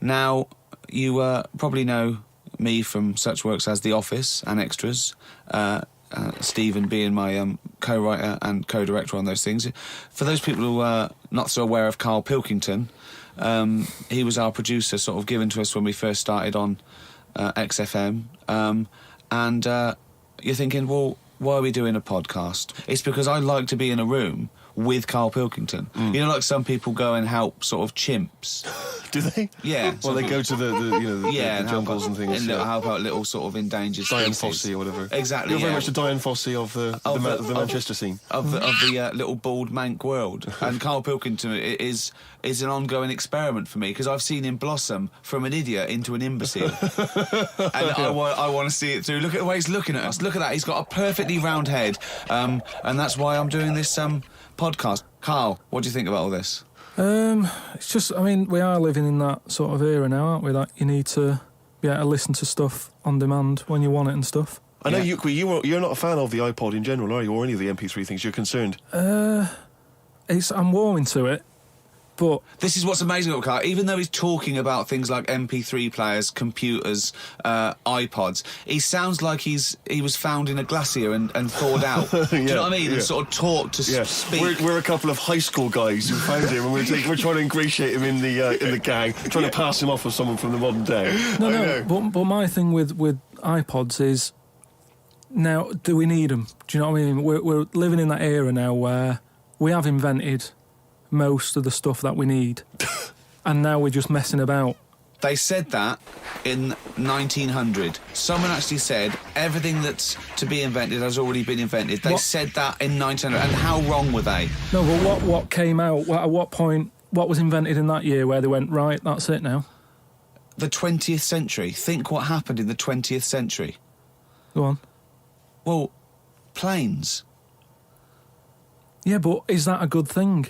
Now, you probably know me from such works as The Office and Extras, Stephen being my co-writer and co-director on those things. For those people who are not so aware of Carl Pilkington, he was our producer, sort of given to us when we first started on XFM. And you're thinking, well, why are we doing a podcast? It's because I like to be in a room with Carl Pilkington. You know, like some people go and help sort of chimps. Do they? Yeah. Well, they go to the jungles and things. And help out little sort of endangered Diane species. Fossey or whatever. Exactly. You're very much the Diane Fossey of the Manchester scene. Of the little bald mank world. And Carl Pilkington is an ongoing experiment for me, because I've seen him blossom from an idiot into an imbecile. And I want to see it through. Look at the way he's looking at us. Look at that. He's got a perfectly round head. And that's why I'm doing this podcast. Carl, what do you think about all this? It's just, I mean, we are living in that sort of era now, aren't we? That you need to be able to listen to stuff on demand when you want it and stuff. I know you're not a fan of the iPod in general, are you? Or any of the MP3 things? You're concerned? I'm warming to it, but this is what's amazing about Carl. Even though he's talking about things like MP3 players, computers, iPods, he sounds like he was found in a glacier and thawed out. Do you know what I mean? And sort of taught to speak. We're a couple of high school guys who found him, and we're trying to ingratiate him in the gang, trying to pass him off as someone from the modern day. No. But my thing with iPods is, now, do we need them? Do you know what I mean? We're living in that era now where we have invented most of the stuff that we need, and now we're just messing about. They said that in 1900. Someone actually said everything that's to be invented has already been invented. They said that in 1900, and how wrong were they? No, but what came out? At what point? What was invented in that year where they went, right, that's it now? The 20th century. Think what happened in the 20th century. Go on. Well, planes. Yeah, but is that a good thing?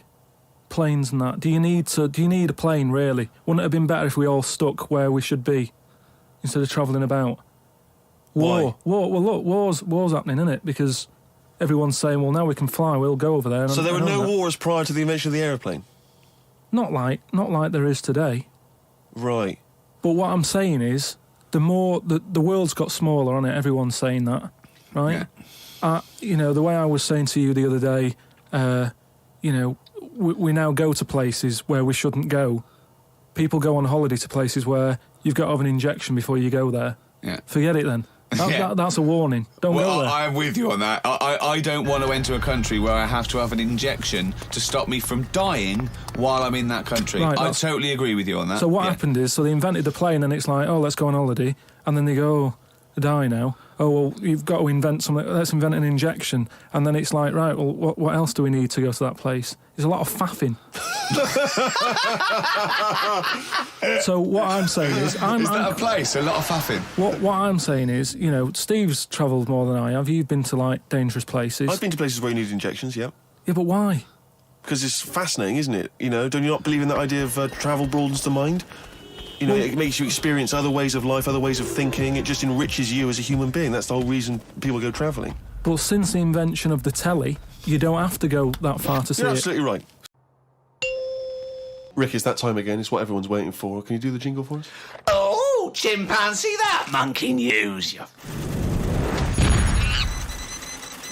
Planes and that. Do you need a plane, really? Wouldn't it have been better if we all stuck where we should be instead of travelling about? War. Well, look, war's happening, isn't it? Because everyone's saying, well, now we can fly, we'll go over there. So there were no wars prior to the invention of the aeroplane? Not like there is today. Right. But what I'm saying is, the world's got smaller, hasn't it? Everyone's saying that, right? Yeah. The way I was saying to you the other day, we now go to places where we shouldn't go. People go on holiday to places where you've got to have an injection before you go there. Yeah. Forget it then. That's a warning. Don't go there. I'm with you on that. I don't want to enter a country where I have to have an injection to stop me from dying while I'm in that country. Right, I totally agree with you on that. So what happened is, they invented the plane, and it's like, oh, let's go on holiday. And then they go, oh, I die now. Oh, well, you've got to invent something. Let's invent an injection. And then it's like, right, well, what else do we need to go to that place? There's a lot of faffing. So what I'm saying is... Is that a place? A lot of faffing? What I'm saying is, Steve's travelled more than I have. You've been to, like, dangerous places. I've been to places where you need injections, yeah. Yeah, but why? Because it's fascinating, isn't it? Don't you not believe in that idea of travel broadens the mind? It makes you experience other ways of life, other ways of thinking. It just enriches you as a human being. That's the whole reason people go travelling. But since the invention of the telly, you don't have to go that far to see it. You're absolutely right. Rick, it's that time again. It's what everyone's waiting for. Can you do the jingle for us? Oh, chimpanzee, that monkey news.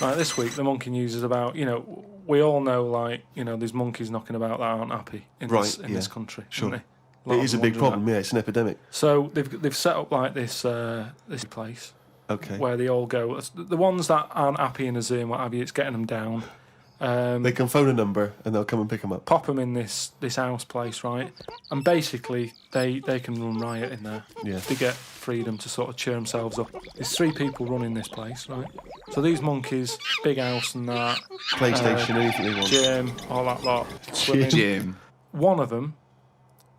Right, this week, the monkey news is about, we all know, there's monkeys knocking about that aren't happy in this country. Sure. It is a big problem, yeah, it's an epidemic. So they've set up like this place, where they all go. The ones that aren't happy in a zoo and what have you, it's getting them down. They can phone a number and they'll come and pick them up. Pop them in this house place, right? And basically they can run riot in there. Yeah. They get freedom to sort of cheer themselves up. There's 3 people running this place, right? So these monkeys, big house and that. PlayStation, anything they want. Gym, all that lot. Gym. One of them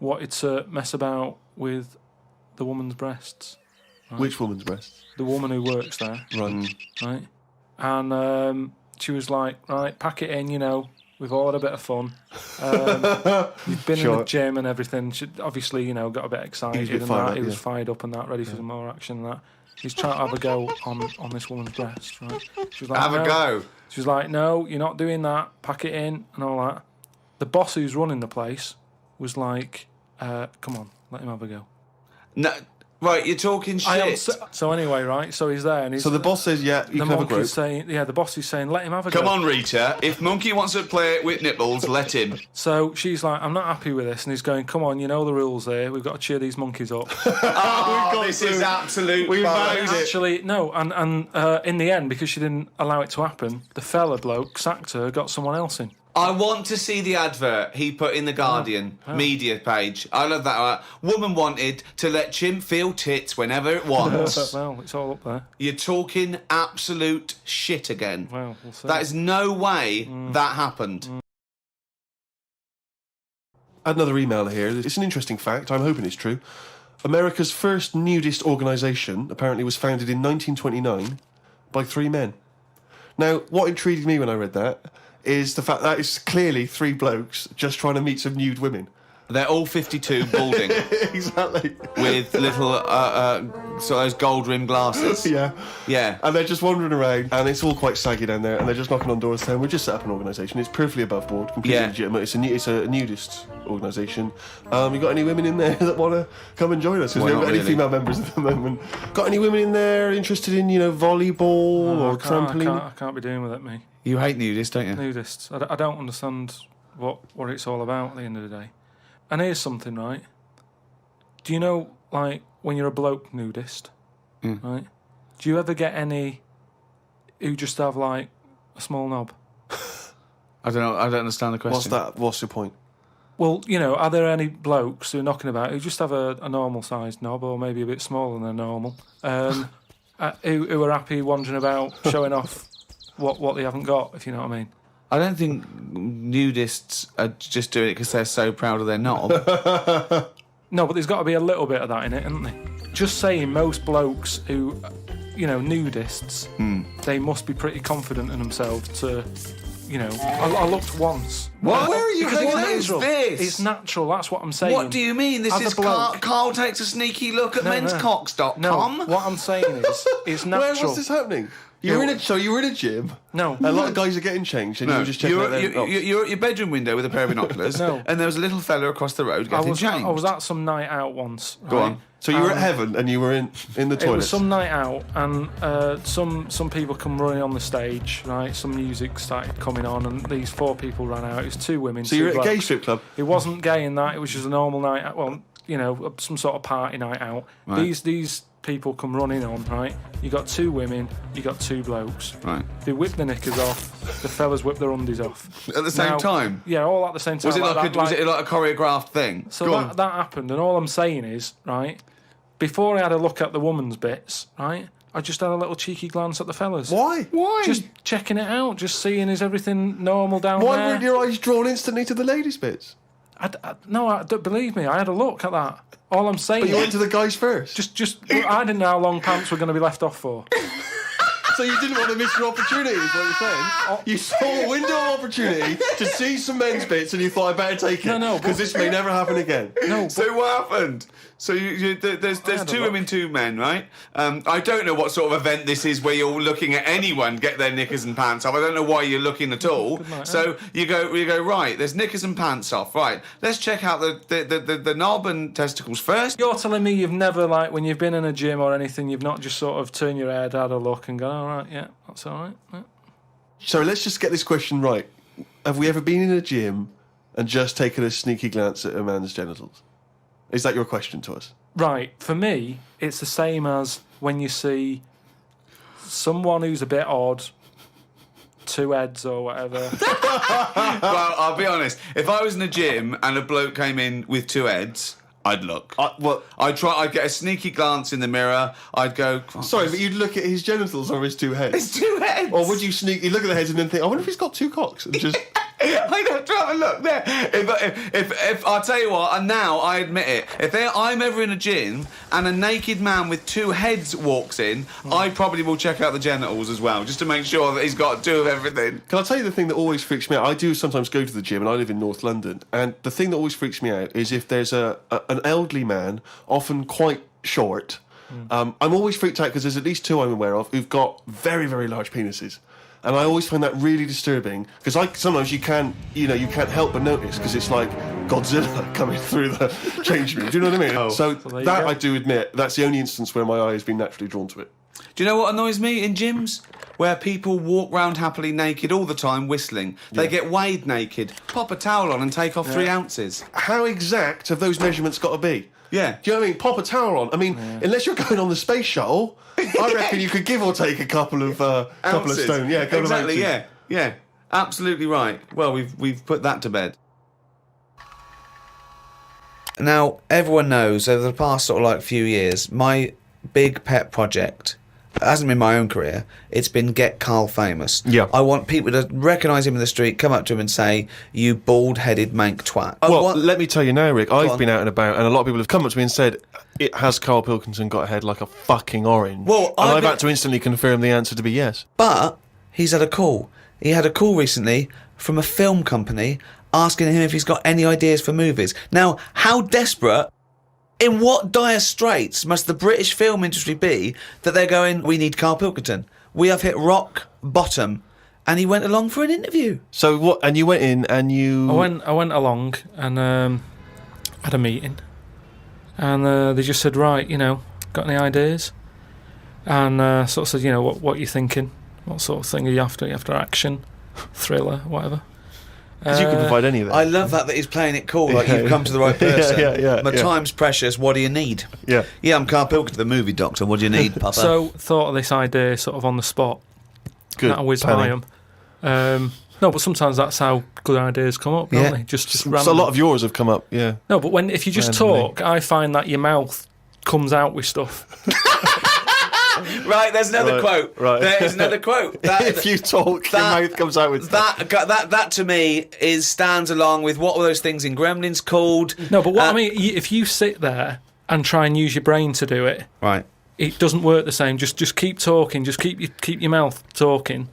wanted to mess about with the woman's breasts. Right? Which woman's breasts? The woman who works there. Right. And she was like, right, pack it in, we've all had a bit of fun. You've been in the gym and everything. She obviously, got a bit excited and that. He was fired up and that, ready for some more action and that. He's trying to have a go on this woman's breast, right? She was like, have a go. She was like, no, you're not doing that. Pack it in and all that. The boss who's running the place was like, Come on, let him have a go. No, right, you're talking shit. So anyway, right, so he's there and he's... So the boss says, yeah, you the can have a monkey's group. saying, the boss is saying, let him have a go. Come on, Rita. If Monkey wants to play with nipples, let him. So she's like, I'm not happy with this. And he's going, come on, you know the rules here. We've got to cheer these monkeys up. Oh, this is absolute bollocks. Actually, no. And in the end, because she didn't allow it to happen, the fella bloke sacked her, got someone else in. I want to see the advert he put in the Guardian media page. I love that. Woman wanted to let chimp feel tits whenever it wants. Well, it's all up there. You're talking absolute shit again. Well, we'll see. That is no way that happened. Another email here. It's an interesting fact. I'm hoping it's true. America's first nudist organisation apparently was founded in 1929 by 3 men. Now, what intrigued me when I read that is the fact that it's clearly 3 blokes just trying to meet some nude women. They're all 52 balding. Exactly. With little, so those gold-rimmed glasses. Yeah. Yeah. And they're just wandering around, and it's all quite saggy down there, and they're just knocking on doors saying, we'll just set up an organisation. It's perfectly above board, completely legitimate. It's a nudist organisation. You got any women in there that want to come and join us? Because we haven't got any female members at the moment. Got any women in there interested in, volleyball or trampoline? I can't be doing with it, me. You hate nudists, don't you? Nudists. I don't understand what it's all about at the end of the day. And here's something, right? Do you know, like, when you're a bloke nudist, right? Do you ever get any who just have, like, a small knob? I don't know. I don't understand the question. What's that? What's your point? Well, are there any blokes who are knocking about who just have a normal-sized knob or maybe a bit smaller than normal, who are happy wandering about showing off what they haven't got, if you know what I mean? I don't think nudists are just doing it because they're so proud of their knob. No, but there's got to be a little bit of that in it, isn't there? Just saying, most blokes who, nudists, they must be pretty confident in themselves to, I looked once. What? Where are you Because hanging it's out? natural. this? It's natural, that's what I'm saying. What do you mean? This As a is bloke- Carl takes a sneaky look at No, menscocks.com. No, what I'm saying is, it's natural. Where was this happening? You were in a gym. No. A lot of guys are getting changed, and you were just checking you're, out their... you're at your bedroom window with a pair of binoculars, No. and there was a little fella across the road getting changed. I was at some night out once. Go right? on. So you were at heaven, and you were in the It was toilet. some night out, and some people come running on the stage, right? Some music started coming on, and these 4 people ran out. It was 2 women. So you were 2 at a gay blokes. strip club? It wasn't gay in that. It was just a normal night out. Well, some sort of party night out. Right. These people come running on, right? You got 2 women, you got 2 blokes. Right. They whip the knickers off. The fellas whip their undies off. At the same time? Yeah, all at the same time. Was it like, that, was it like a choreographed thing? So Go on. that happened, and all I'm saying is, right, before I had a look at the woman's bits, right, I just had a little cheeky glance at the fellas. Why? Just checking it out, just seeing is everything normal down Why there. weren't your eyes drawn instantly to the ladies' bits? Don't believe me. I had a look at that. All I'm saying But you is, went to the guys first. I didn't know how long pants were going to be left off for. So you didn't want to miss your opportunity, is what you're saying? You saw a window of opportunity to see some men's bits, and you thought, I better take it. No, because this may never happen again. No, So what happened? So there's had a 2 look. women, 2 men, right? I don't know what sort of event this is where you're looking at anyone get their knickers and pants off. I don't know why you're looking at all. Good night, So you go right. There's knickers and pants off. Right. Let's check out the knob and testicles first. you're telling me you've never, like, when you've been in a gym or anything, you've not just sort of turned your head, had a look, and gone, all right, yeah, that's all right. Yeah. So let's just get this question right. Have we ever been in a gym and just taken a sneaky glance at a man's genitals? Is that your question to us? Right, for me, it's the same as when you see someone who's a bit odd, 2 heads or whatever. Well, I'll be honest. If I was in a gym and a bloke came in with 2 heads, I'd look. I'd get a sneaky glance in the mirror. I'd go. Sorry, but you'd look at his genitals or his 2 heads? It's 2 heads. Or would you sneaky look at the heads and then think, I wonder if he's got 2 cocks? And just... I'd have to have a look there. If I'll tell you what, and now I admit it, if I'm ever in a gym and a naked man with 2 heads walks in, I probably will check out the genitals as well, just to make sure that he's got 2 of everything. Can I tell you the thing that always freaks me out? I do sometimes go to the gym, and I live in North London, and the thing that always freaks me out is if there's an elderly man, often quite short. I'm always freaked out because there's at least 2 I'm aware of who've got very, very large penises. And I always find that really disturbing because sometimes you can't help but notice because it's like Godzilla coming through the change room. Do you know what I mean? So that I do admit that's the only instance where my eye has been naturally drawn to it. Do you know what annoys me in gyms? Where people walk round happily naked all the time whistling. They get weighed naked, pop a towel on and take off 3 ounces. How exact have those measurements got to be? Yeah. Do you know what I mean? Pop a towel on. I mean, unless you're going on the space shuttle, I reckon you could give or take a couple of stone. Yeah, exactly. Yeah. Absolutely right. Well, we've put that to bed. Now, everyone knows over the past sort of like few years, my big pet project. It hasn't been my own career. It's been get Carl famous. Yeah. I want people to recognise him in the street, come up to him and say, "You bald-headed mank twat." Let me tell you now, Rick. I've been out and about, and a lot of people have come up to me and said, "Has Carl Pilkington got a head like a fucking orange?" Well, and I've had to instantly confirm the answer to be yes. But he's had a call. He had a call recently from a film company asking him if he's got any ideas for movies. Now, how desperate, in what dire straits must the British film industry be that they're going, "We need Carl Pilkington. We have hit rock bottom," and he went along for an interview. So what? And you went in and you... I went along and had a meeting, and they just said, "Right, got any ideas?" And sort of said, what are you thinking? What sort of thing are you after? Are you after action, thriller, whatever? Because you can provide any of that. I love that he's playing it cool, like you've come to the right person. My time's precious, what do you need? Yeah, I'm Carl Pilkington, the movie doctor, what do you need, Papa? So, thought of this idea sort of on the spot. Good. That whiz by them. No, but sometimes that's how good ideas come up, don't they? Just random. So a lot of yours have come up, yeah. No, but if you just talk, I find that your mouth comes out with stuff. Right, there's another quote. Right. There's another quote. If you talk, your mouth comes out with stuff. That to me stands along with what were those things in Gremlins called? No, but what I mean, if you sit there and try and use your brain to do it, right, it doesn't work the same. Just keep talking. Just keep your mouth talking,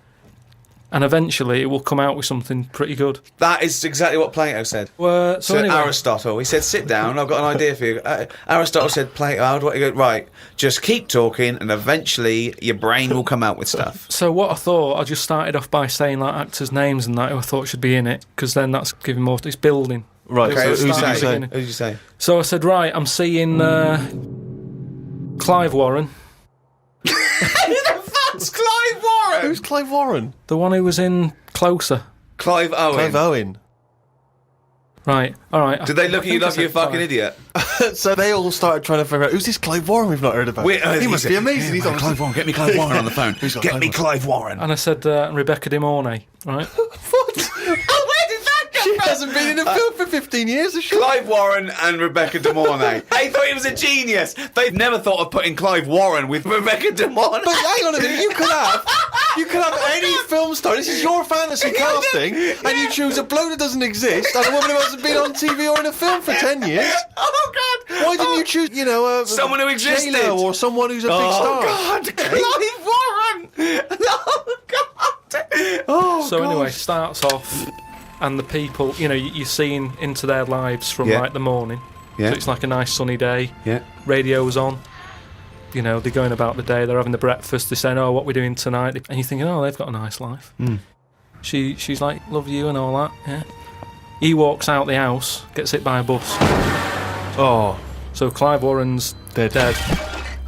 and eventually it will come out with something pretty good. That is exactly what Plato said. So anyway, Aristotle, he said, "Sit down, I've got an idea for you." Aristotle said, "Plato, how do I go?" Right, just keep talking, and eventually your brain will come out with stuff. So what I thought, I just started off by saying like actors' names and that who I thought should be in it, because then that's giving more. It's building. Right. Okay, so who did you say? So I said, right, I'm seeing Clive Warren. Who the fuck's Clive Warren? Who's Clive Warren? The one who was in Closer. Clive Owen. Clive Owen. Right, all right. Did they look at you like you're a fucking idiot? So they all started trying to figure out, who's this Clive Warren we've not heard about? He must be amazing. He's on Clive Warren. Get me Clive Warren on the phone. Get me Clive Warren. And I said Rebecca De Mornay, right? What? Where did that come She from? hasn't been in a film for 15 years, has she? Clive Warren and Rebecca De Mornay. They thought he was a genius. They've never thought of putting Clive Warren with Rebecca De Mornay. But hang on a minute, you could have any film star. This is your fantasy casting, and you choose a bloke that doesn't exist and a woman who hasn't been on TV or in a film for 10 years. Oh, God. Why didn't you choose, someone who existed? J-Lo or someone who's a big star? Oh, God. Clive Warren. Oh, God. Oh, So God. anyway, starts off, and the people, you're seeing into their lives from like the morning. Yeah. So it's like a nice sunny day. Yeah. Radio's on. They're going about the day. They're having the breakfast. They're saying, "Oh, what we're doing tonight?" And you're thinking, "Oh, they've got a nice life." Mm. She's like, "Love you" and all that. Yeah. He walks out the house, gets hit by a bus. Oh, So Clive Warren's dead.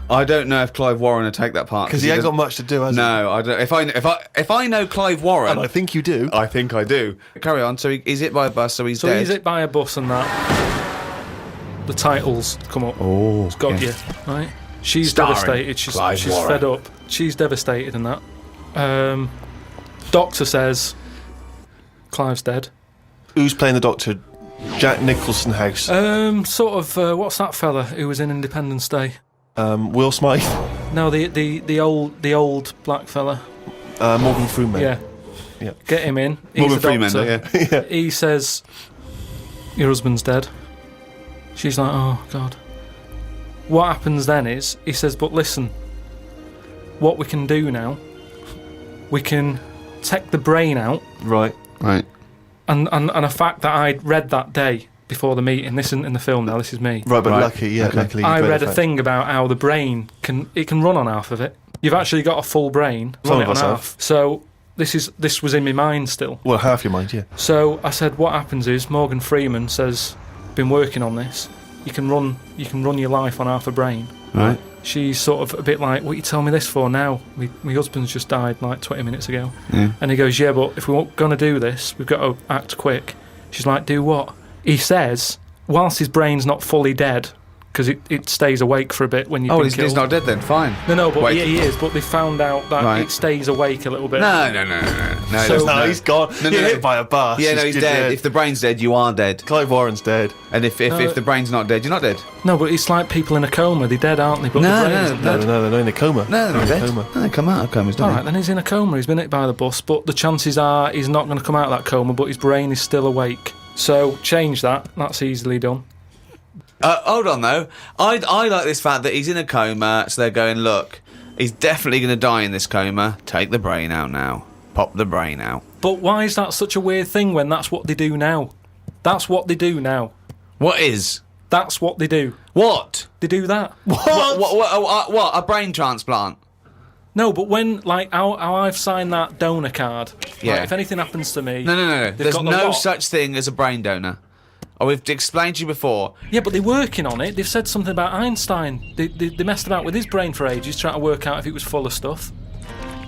I don't know if Clive Warren would take that part because he ain't got much to do, has he? No, I don't. If I know Clive Warren, And I think you do. I think I do. Carry on. So he's hit by a bus, so he's dead. He's hit by a bus and that. The titles come up. Oh, It's got you, right? She's Starring devastated. She's Clive Warren. fed up. She's devastated and that. Doctor says Clive's dead. Who's playing the Doctor? Jack Nicholson House. What's that fella who was in Independence Day? Will Smythe. No, the old black fella. Morgan Freeman. Yeah. Get him in. He's Morgan the Freeman, doctor. yeah. He says, "Your husband's dead." She's like, "Oh God." What happens then is he says, "But listen, what we can do now, we can take the brain out." Right. And a fact that I'd read that day before the meeting. This isn't in the film now. This is me. Right, but Right. luckily you I read a thing about how the brain can run on half of it. You've actually got a full brain, Some run of it on us half. So this was in my mind still. Well, half your mind, yeah. So I said, what happens is Morgan Freeman says, been working on this. You can run your life on half a brain. Right. She's sort of a bit like, what are you telling me this for now? My husband's just died like 20 minutes ago. Yeah. And he goes, yeah, but if we're going to do this, we've got to act quick. She's like, do what? He says, whilst his brain's not fully dead, because it stays awake for a bit when you've been killed. He's not dead then, fine. No, but Wait. he is, but they found out that Right. it stays awake a little bit. No, So- No, he's gone. No, You're no. hit by a bus. Yeah, no, he's dead. If the brain's dead, you are dead. Clive Warren's dead. And if the brain's not dead, you're not dead. No, but it's like people in a coma. They're dead, aren't they? But No, the brain's no, not dead. No, they're in a coma. No, they're not in a dead. coma. No, they come out of comas, don't All right, they? then he's in a coma. He's been hit by the bus, but the chances are he's not going to come out of that coma, but his brain is still awake. So change that. That's easily done. Hold on, though. I like this fact that he's in a coma, so they're going, look, he's definitely going to die in this coma. Take the brain out now. Pop the brain out. But why is that such a weird thing when that's what they do now? That's what they do now. What is? That's what they do. What? They do that. What? A brain transplant? No, but when, like, how I've signed that donor card, Yeah. like, if anything happens to me... No. they've There's got the no lot. such thing as a brain donor. Oh, we've explained to you before. Yeah, but they're working on it. They've said something about Einstein. They messed about with his brain for ages, trying to work out if it was full of stuff.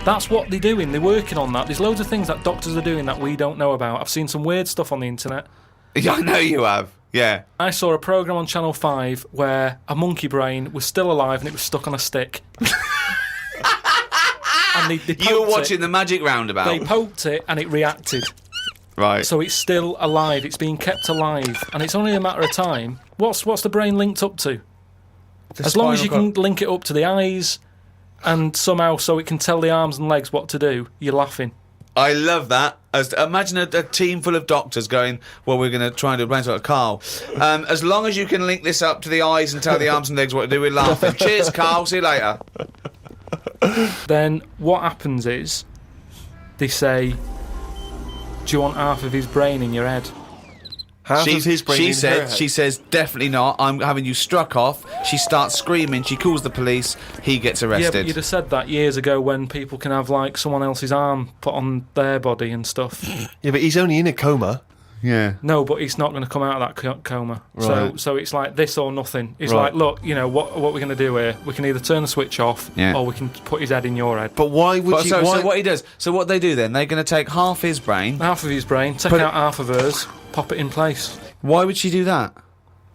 That's what they're doing. They're working on that. There's loads of things that doctors are doing that we don't know about. I've seen some weird stuff on the internet. Yeah, I know you have. Yeah. I saw a programme on Channel 5 where a monkey brain was still alive and it was stuck on a stick. And they poked You were it. watching the Magic Roundabout. They poked it and it reacted. Right. So it's still alive. It's being kept alive. And it's only a matter of time. What's the brain linked up to? As long as you can link it up to the eyes and somehow so it can tell the arms and legs what to do, you're laughing. I love that. Imagine a team full of doctors going, well, we're going to try and do a brain transplant. Carl, as long as you can link this up to the eyes and tell the arms and legs what to do, we're laughing. Cheers, Carl. See you later. Then what happens is they say, do you want half of his brain in your head? Half of his brain in her head. She says, definitely not. I'm having you struck off. She starts screaming. She calls the police. He gets Yeah, arrested. but you'd have said that years ago when people can have, like, someone else's arm put on their body and stuff. Yeah, but he's only in a coma. Yeah. No, but he's not going to come out of that coma. Right. So it's like this or nothing. It's Right. like, look, you know, what we're going to do here, we can either turn the switch off or we can put his head in your head. But why would you... So why... what he does? So what they do then? They're going to take half his brain. Half of his brain, take Put out half of hers, pop it in place. Why would she do that?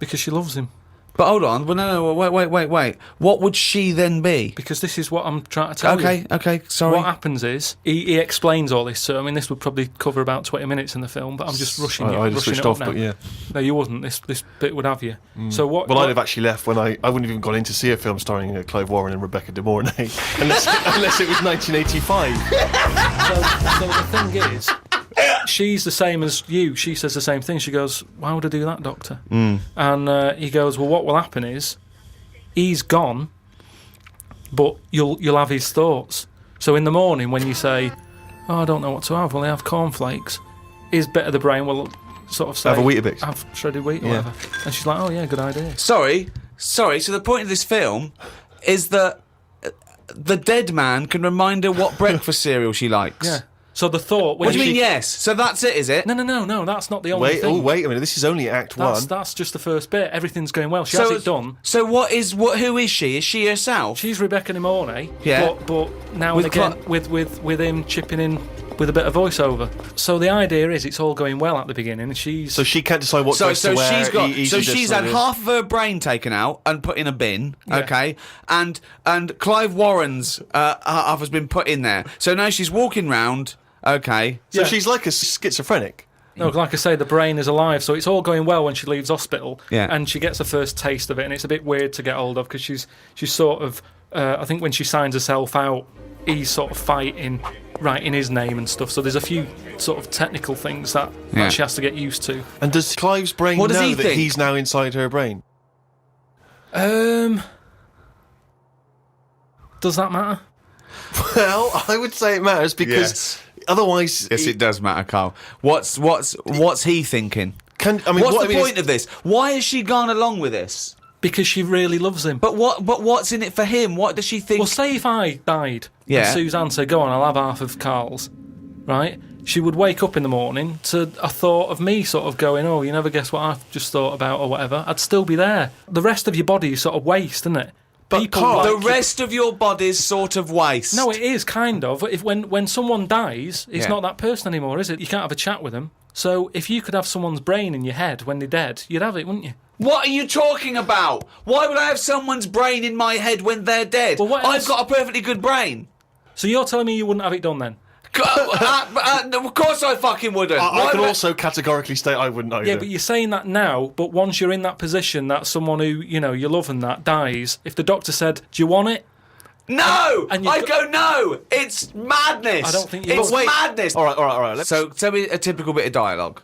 Because she loves him. But hold on. Well, no. Wait. What would she then be? Because this is what I'm trying to tell you. Okay. Sorry. What happens is, he explains all this, so I mean, this would probably cover about 20 minutes in the film, but I'm just rushing I just rushing switched it up off, now. but yeah. No, you wouldn't. This bit would have you. So what... Well, what- I'd have actually left when I wouldn't have even gone in to see a film starring Clive Warren and Rebecca De Mornay, unless it was 1985. So the thing is, she's the same as you. She says the same thing. She goes, why would I do that, doctor? And he goes, well, what will happen is he's gone, but you'll have his thoughts. So in the morning when you say, oh, I don't know what to have, will I have cornflakes? His bit of the brain will sort of say, Have a Weetabix. have shredded wheat or Yeah. whatever. And she's like, oh yeah, good idea. Sorry. So the point of this film is that the dead man can remind her what breakfast cereal she likes. Yeah. So the thought... when What do you she- mean, yes? So that's it, is it? No, that's not the only Wait, thing. wait a minute. This is only Act One. That's just the first bit. Everything's going well. She has it done. So who is she? Is she herself? She's Rebecca De Mornay, Yeah. but now With and again with him chipping in with a bit of voiceover. So the idea is it's all going well at the beginning, and she's... So she can't decide what dress to wear. She's had half of her brain taken out and put in a bin, Yeah. okay, and Clive Warren's half has been put in there. So now she's walking round, okay. So Yeah. she's like a schizophrenic. No, like I say, the brain is alive, so it's all going well when she leaves hospital, Yeah. and she gets the first taste of it, and it's a bit weird to get hold of because she's sort of... I think when she signs herself out, he's sort of fighting, writing his name and stuff. So there's a few sort of technical things that she has to get used to. And does Clive's brain What does know he that think? he's now inside her brain? Does that matter? Well, I would say it matters because Yes. otherwise... Yes, it does matter, Carl. What's he thinking? What's What's the point of this? Why has she gone along with this? Because she really loves him. But what's in it for him? What does she think? Well, say if I died Yeah. and Suzanne said, go on, I'll have half of Carl's. right, she would wake up in the morning to a thought of me sort of going, oh, you never guess what I've just thought about or whatever. I'd still be there. The rest of your body is sort of waste, isn't it? But Carl, The rest of your body's sort of waste. No, it is kind of. If when someone dies, it's Yeah. not that person anymore, is it? You can't have a chat with them. So if you could have someone's brain in your head when they're dead, you'd have it, wouldn't you? What are you talking about? Why would I have someone's brain in my head when they're dead? Well, what I've else? got a perfectly good brain. So you're telling me you wouldn't have it done then? Of course I fucking wouldn't. I Why can would also categorically state I wouldn't either. Yeah, but you're saying that now, but once you're in that position that someone who, you know, you love and that dies, if the doctor said, do you want it? No! And you've I go, no! It's madness! I don't think you It's would. madness! All right. So, tell me a typical bit of dialogue.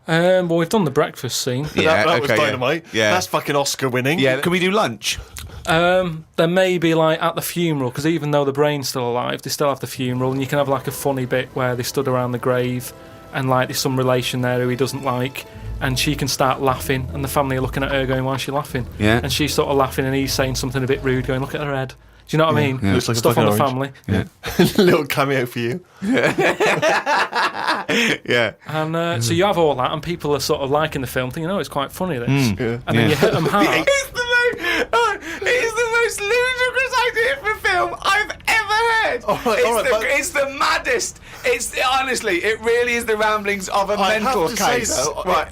Well, we've done the breakfast scene. that was dynamite. Yeah. That's fucking Oscar winning. Yeah, can we do lunch? There may be like at the funeral, because even though the brain's still alive, they still have the funeral, and you can have like a funny bit where they stood around the grave and like there's some relation there who he doesn't like, and she can start laughing, and the family are looking at her going, why is she laughing? Yeah. And she's sort of laughing, and he's saying something a bit rude, going, look at her head. Do you know what I mean? Yeah. Looks like a Stuff on the fucking family. Little cameo for you. Yeah. And so you have all that, and people are sort of liking the film, thinking, oh, it's quite funny, this. Yeah. And then you hit them hard. It's the most ludicrous idea for film I've ever heard. It's the maddest. Honestly, it really is the ramblings of a mental case.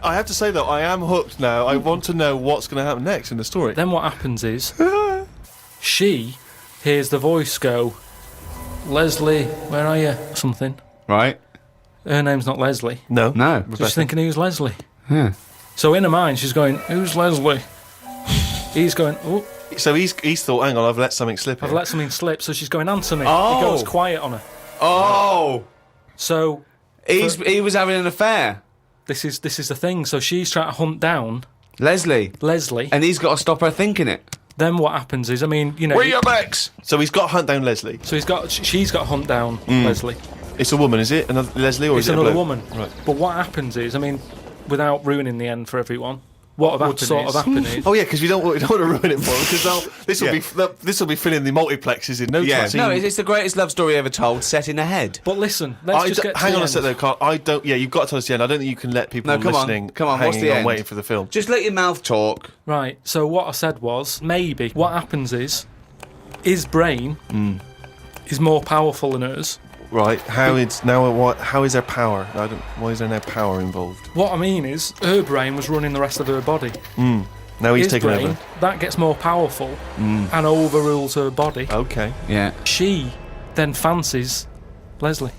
I have to say though, I am hooked now. I want to know what's going to happen next in the story. Then what happens is, she hears the voice go, Leslie, where are you? Something. Right? Her name's not Leslie. No. No. So she's thinking, who's Leslie? Yeah. So in her mind, she's going, who's Leslie? He's going, oh, So he's thought, hang on, I've let something slip. I've here. let something slip. So she's going, answer me. Oh. He goes quiet on her. Oh! So He was having an affair. this is the thing. So she's trying to hunt down Leslie. Leslie. And he's got to stop her thinking it. Then what happens is, I mean, you know. Where your Bex? So he's got to hunt down Leslie. So she's got to hunt down Leslie. It's a woman, is it? Another Leslie, or It's is it a another bloke? woman. Right. But what happens is, I mean, without ruining the end for everyone, what would sort of happen is. Oh yeah, because we don't want to ruin it for them. Because this will be filling the multiplexes in no time. No, it's the greatest love story ever told, set in a head. But listen, let's just get to hang the on a end. sec though, Carl. I don't. Yeah, you've got to tell us the end. I don't think you can let people No, come on. listening Come on, what's hanging the on end? waiting for the film. Just let your mouth talk. Right, so what I said was, maybe what happens is, his brain is more powerful than hers. Right. How is there power? Why is there no power involved? What I mean is, her brain was running the rest of her body. Now he's His taken brain, over. that gets more powerful and overrules her body. Okay. Yeah. She then fancies Leslie.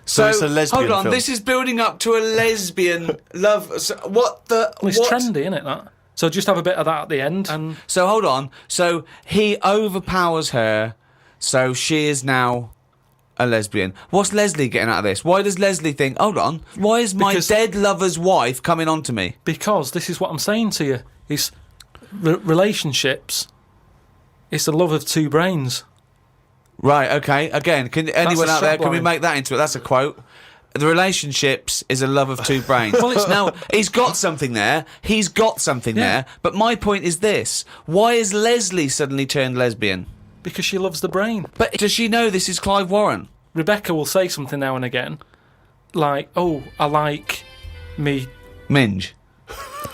So it's a lesbian hold on, film. this is building up to a lesbian love. So what the? Well, it's what? trendy, isn't it, that? So just have a bit of that at the end. And So hold on. So he overpowers her, so she is now a lesbian. What's Leslie getting out of this? Why does Leslie think, hold on, why is my Because- dead lover's wife coming on to me? because this is what I'm saying to you, is relationships, it's the love of two brains. Right, okay. Again, can anyone a out there, can we strapline. make that into it? That's a quote. The relationships is a love of two brains. Well, now, he's got something there. He's got something there. But my point is this. Why is Leslie suddenly turned lesbian? Because she loves the brain. But does she know this is Clive Warren? Rebecca will say something now and again, like, oh, I like me Minge.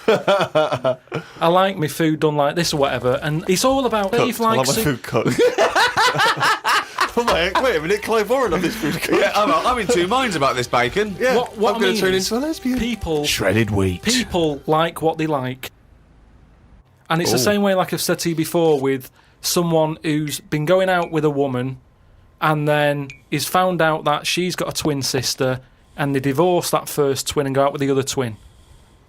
I like my food done like this or whatever, and it's all about Dave I love likes my it. food cooked. Wait a minute, Clive Warren on this food cooked. Yeah, I'm in two minds about this bacon. Yeah, What I'm I going mean to turn is, into a lesbian. People Shredded wheat. people like what they like, and it's the same way, like I've said to you before, with someone who's been going out with a woman, and then is found out that she's got a twin sister, and they divorce that first twin and go out with the other twin.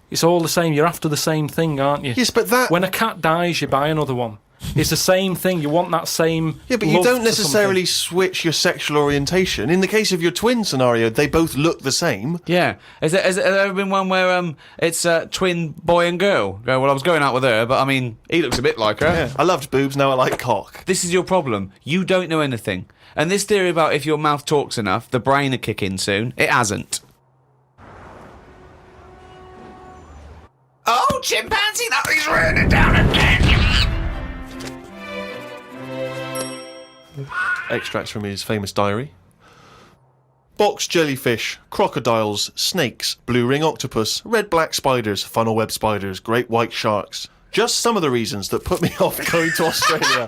It's all the same. You're after the same thing, aren't you? Yes, but that. When a cat dies, you buy another one. It's the same thing. You want that same. Yeah, but you love don't for necessarily something. switch your sexual orientation. In the case of your twin scenario, they both look the same. Yeah. Has there ever been one where it's a twin boy and girl? Go, well, I was going out with her, but I mean, he looks a bit like her. Yeah, I loved boobs, now I like cock. This is your problem. You don't know anything. And this theory about if your mouth talks enough, the brain will kick in soon. It hasn't. Oh, chimpanzee, that is running down again. Extracts from his famous diary. box jellyfish, crocodiles, snakes, blue ring octopus, red-black spiders, funnel web spiders, great white sharks. Just some of the reasons that put me off going to Australia.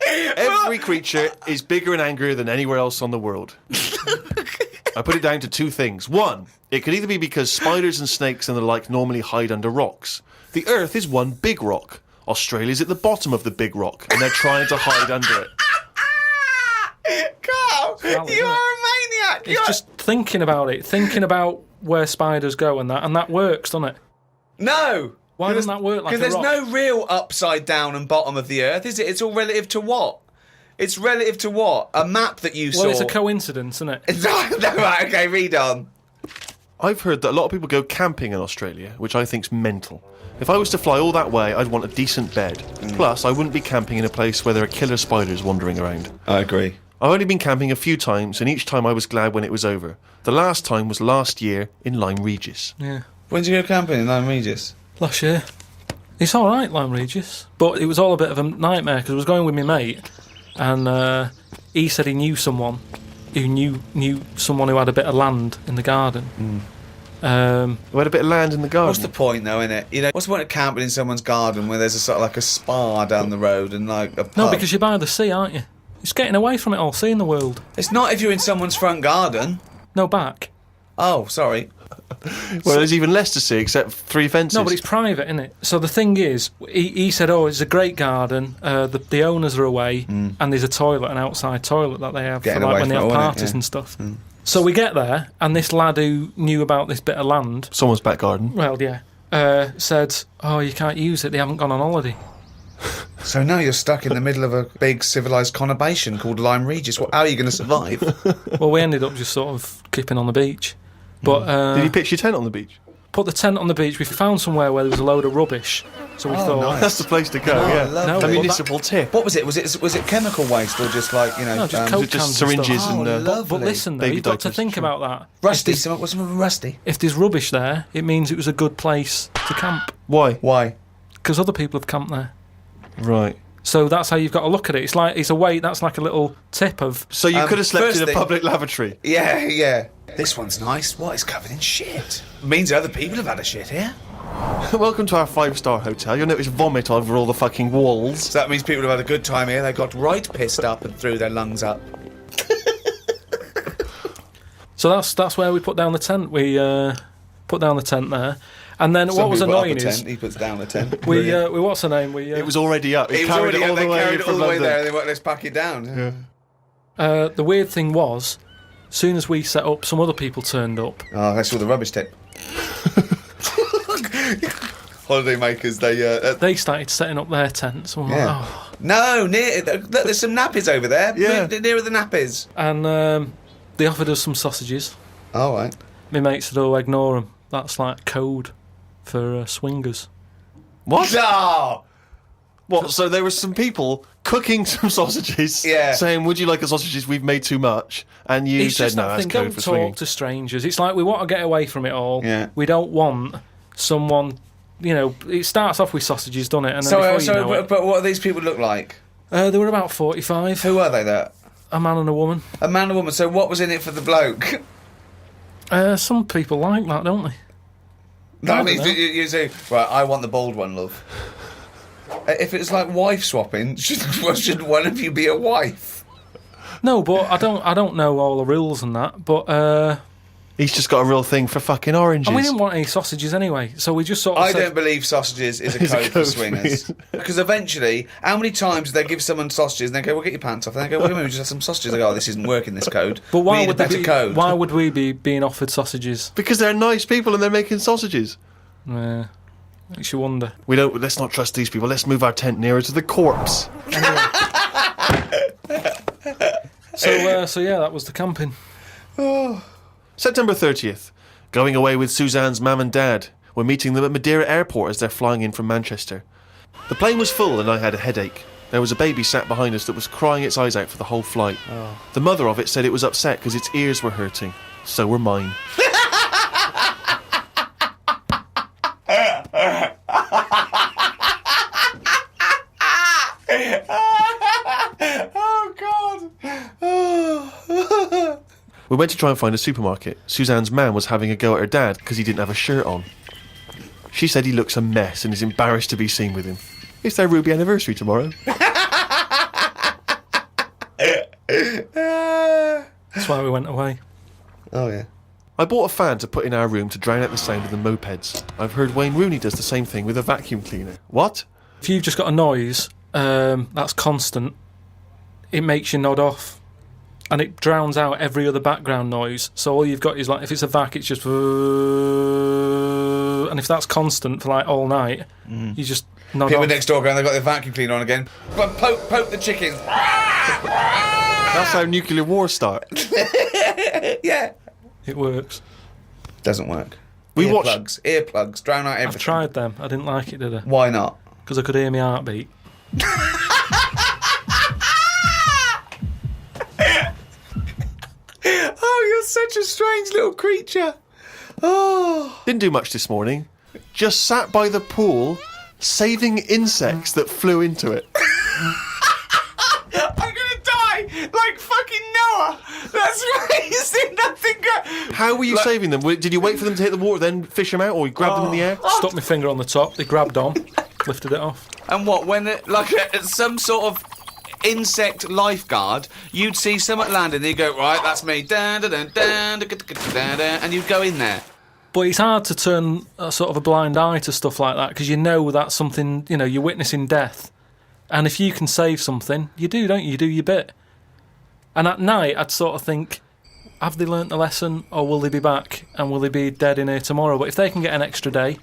Every creature is bigger and angrier than anywhere else on the world. I put it down to two things. One, it could either be because spiders and snakes and the like normally hide under rocks. The Earth is one big rock. Australia's at the bottom of the big rock, and they're trying to hide under it. Carl, you are a maniac. It's just thinking about it, thinking about where spiders go and that works, doesn't it? No. Why doesn't that work like a Because there's rock? no real upside down and bottom of the Earth, is it? It's all relative to what? It's relative to what? A map that you saw. Well, it's a coincidence, isn't it? No, right, okay, read on. I've heard that a lot of people go camping in Australia, which I think's mental. If I was to fly all that way, I'd want a decent bed. Plus, I wouldn't be camping in a place where there are killer spiders wandering around. I agree. I've only been camping a few times, and each time I was glad when it was over. The last time was last year in Lyme Regis. Yeah. When did you go camping in Lyme Regis? Last year. It's all right, Lyme Regis, but it was all a bit of a nightmare because I was going with my mate, and he said he knew someone who knew someone who had a bit of land in the garden. We had a bit of land in the garden. What's the point, though, innit? You know, what's the point of camping in someone's garden where there's a sort of like a spa down the road and like a pub? No, because you're by the sea, aren't you? It's getting away from it all, seeing the world. It's not if you're in someone's front garden. No, back. Oh, sorry. Well, there's even less to see except 3 fences. No, but it's private, isn't it? So the thing is, he said, oh, it's a great garden, the owners are away, and there's a toilet, an outside toilet that they have Getting for like away when they from have it, parties yeah. and stuff. So we get there, and this lad who knew about this bit of land, Someone's back garden. well, yeah, said, oh, you can't use it, they haven't gone on holiday. So now you're stuck in the middle of a big civilised conurbation called Lyme Regis. Well, how are you going to survive? Well, we ended up just sort of keeping on the beach. But Did you pitch your tent on the beach? put the tent on the beach. We found somewhere where there was a load of rubbish. So we thought, nice. That's the place to go, yeah. lovely. No, A but municipal tip. What was it? Was it chemical waste or just like, you know... No, just Coke Just cans and syringes stuff. and... Oh, But lovely. listen, though, Baby you've got to diapers, think true. about that. Rusty, what's rusty? If there's rubbish there, it means it was a good place to camp. Why? Why? Because other people have camped there. Right. So that's how you've got to look at it. It's a way. That's like a little tip of. So you could have slept first in a thing- public lavatory. Yeah. This one's nice. What? It's covered in shit. Means other people have had a shit here. Welcome to our 5-star hotel. You'll notice vomit over all the fucking walls. So that means people have had a good time here. They got right pissed up and threw their lungs up. So that's where we put down the tent. We put down the tent there, and then what was Somebody put up annoying a is tent, he puts down a tent. we what's the name? We It was already up. It was carried already it all they the way carried it all from the way London. there and they went, let's pack it down. the weird thing was, as soon as we set up, some other people turned up. Oh, that's all the rubbish tip. Holiday makers, They started setting up their tents. And we're like, Yeah. oh. No, look, there's some nappies over there. Yeah. Nearer the nappies. And they offered us some sausages. All right. My mate said, "Oh, ignore them. That's like code for swingers." What? Oh! What? So there were some people cooking some sausages, Yeah. saying, "Would you like the sausages? We've made too much." And you It's said, just "No, that that's thing. code Don't for talk swinging." to strangers. It's like we want to get away from it all. Yeah. We don't want someone. You know, it starts off with sausages, doesn't it? And then before you know it, but what do these people look like? they were about 45. Who are they there? A man and a woman. A man and a woman. So what was in it for the bloke? Some people like that, don't they? That don't means know. you say, right, I want the bald one, love. If it's like wife swapping, shouldn't one of you be a wife? No, but I don't know all the rules and that. But He's just got a real thing for fucking oranges. and we didn't want any sausages anyway, so we just sort of I said, don't believe sausages is a It's a code for code for swingers. Because eventually, how many times do they give someone sausages and they go, well, get your pants off. And they go, well, we just have some sausages. They go, oh, this isn't working, this code. But why we need would a better they be, code. Why would we be being offered sausages? Because they're nice people and they're making sausages. Makes you wonder. Let's not trust these people. Let's move our tent nearer to the corpse. So yeah, that was the camping. September 30th. Going away with Suzanne's mum and dad. We're meeting them at Madeira Airport as they're flying in from Manchester. The plane was full and I had a headache. There was a baby sat behind us that was crying its eyes out for the whole flight. The mother of it said it was upset because its ears were hurting. So were mine. Oh, God. We went to try and find a supermarket. Suzanne's man was having a go at her dad because he didn't have a shirt on. She said he looks a mess and is embarrassed to be seen with him. It's their Ruby anniversary tomorrow. That's why we went away. Oh, yeah. I bought a fan to put in our room to drown out the sound of the mopeds. I've heard Wayne Rooney does the same thing with a vacuum cleaner. What? If you've just got a noise that's constant, it makes you nod off. And it drowns out every other background noise. So all you've got is, like, if it's a vac, it's just... And if that's constant for, like, all night, you just nod People off. next door going, they've got their vacuum cleaner on again. But poke the chickens. That's how nuclear wars start. Yeah. It works. Doesn't work. We Earplugs, drown out everything. I've tried them. I didn't like it, did I? Why not? Because I could hear my heartbeat. Oh, you're such a strange little creature. Oh. Didn't do much this morning. Just sat by the pool, saving insects that flew into it. I'm gonna die like fucking Noah. That's amazing. Nothing good. How were you saving them? Did you wait for them to hit the water, then fish them out, or you grabbed them in the air? Stuck my finger on the top. They grabbed on, lifted it off. And what, when some sort of insect lifeguard, you'd see someone landing, you'd go, right, that's me, and you'd go in there. But it's hard to turn a sort of a blind eye to stuff like that, because you know that's something, you know, you're witnessing death. And if you can save something, you do, don't you? You do your bit. And at night, I'd sort of think, have they learnt the lesson, or will they be back, and will they be dead in here tomorrow? But if they can get an extra day,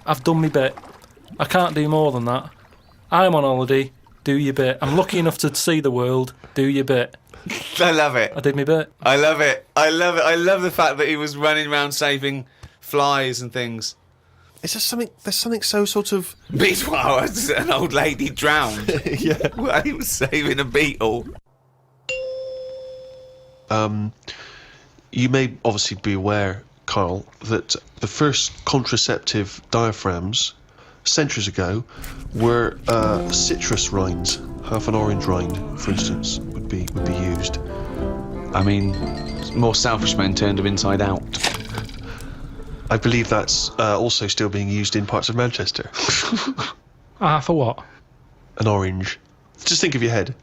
I've done my bit. I can't do more than that. I'm on holiday, do your bit. I'm lucky enough to see the world, do your bit. I love it. I did my bit. I love it. I love it. I love the fact that he was running around saving flies and things. It's just something. There's something so sort of. Meanwhile, an old lady drowned. Yeah. While he was saving a beetle. You may obviously be aware, Carl, that the first contraceptive diaphragms, centuries ago, were citrus rinds. Half an orange rind, for instance, would be used. I mean, more selfish men turned them inside out. I believe that's also still being used in parts of Manchester. For what? An orange. Just think of your head.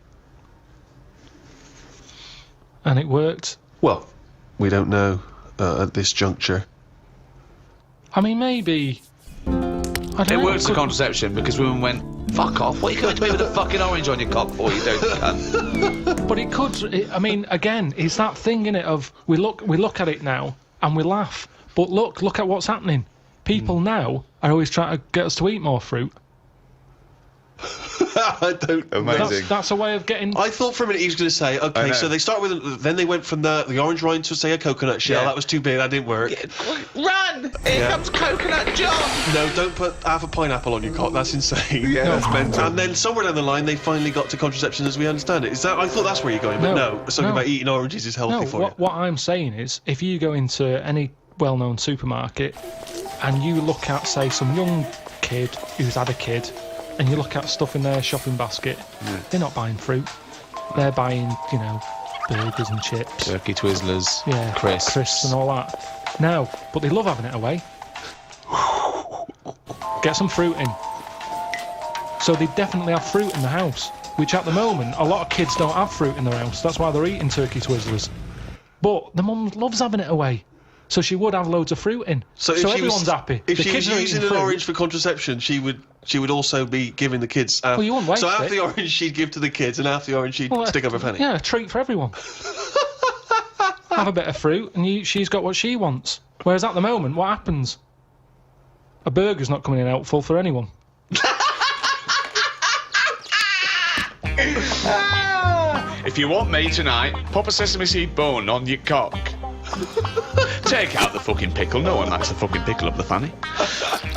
And it worked. Well, we don't know at this juncture. I mean, maybe... I don't It know. works for contraception because women went, fuck off, what are you going to me with a fucking orange on your cock for, you don't cunt? But it could... I mean, again, it's that thing, innit, of we look at it now and we laugh. But look at what's happening. People now are always trying to get us to eat more fruit. I don't know. Amazing. That's a way of getting... I thought for a minute he was going to say, okay, so they start with, then they went from the orange rind to, say, a coconut shell. Yeah. That was too big, that didn't work. Run! Here comes Coconut John! No, don't put half a pineapple on your cock, that's insane. Yeah, that's mental. And then somewhere down the line, they finally got to contraception as we understand it. Is that? I thought that's where you're going, but no. Something about eating oranges is healthy for you. What I'm saying is, if you go into any well-known supermarket and you look at, say, some young kid who's had a kid, and you look at stuff in their shopping basket, they're not buying fruit. They're buying, you know, burgers and chips. Turkey Twizzlers, Yeah, crisps and all that. No, but they love having it away. Get some fruit in. So they definitely have fruit in the house, which at the moment, a lot of kids don't have fruit in their house. That's why they're eating Turkey Twizzlers. But the mum loves having it away. So she would have loads of fruit in. So everyone's happy. If the she kids was are using eating an fruit. orange for contraception, she would also be giving the kids half. Well, you wouldn't waste so half it. the orange she'd give to the kids, and half the orange she'd stick up her fanny. Yeah, a treat for everyone. Have a bit of fruit, and she's got what she wants. Whereas at the moment, what happens? A burger's not coming in helpful for anyone. If you want me tonight, pop a sesame seed bone on your cock. Take out the fucking pickle. No one likes the fucking pickle up the fanny.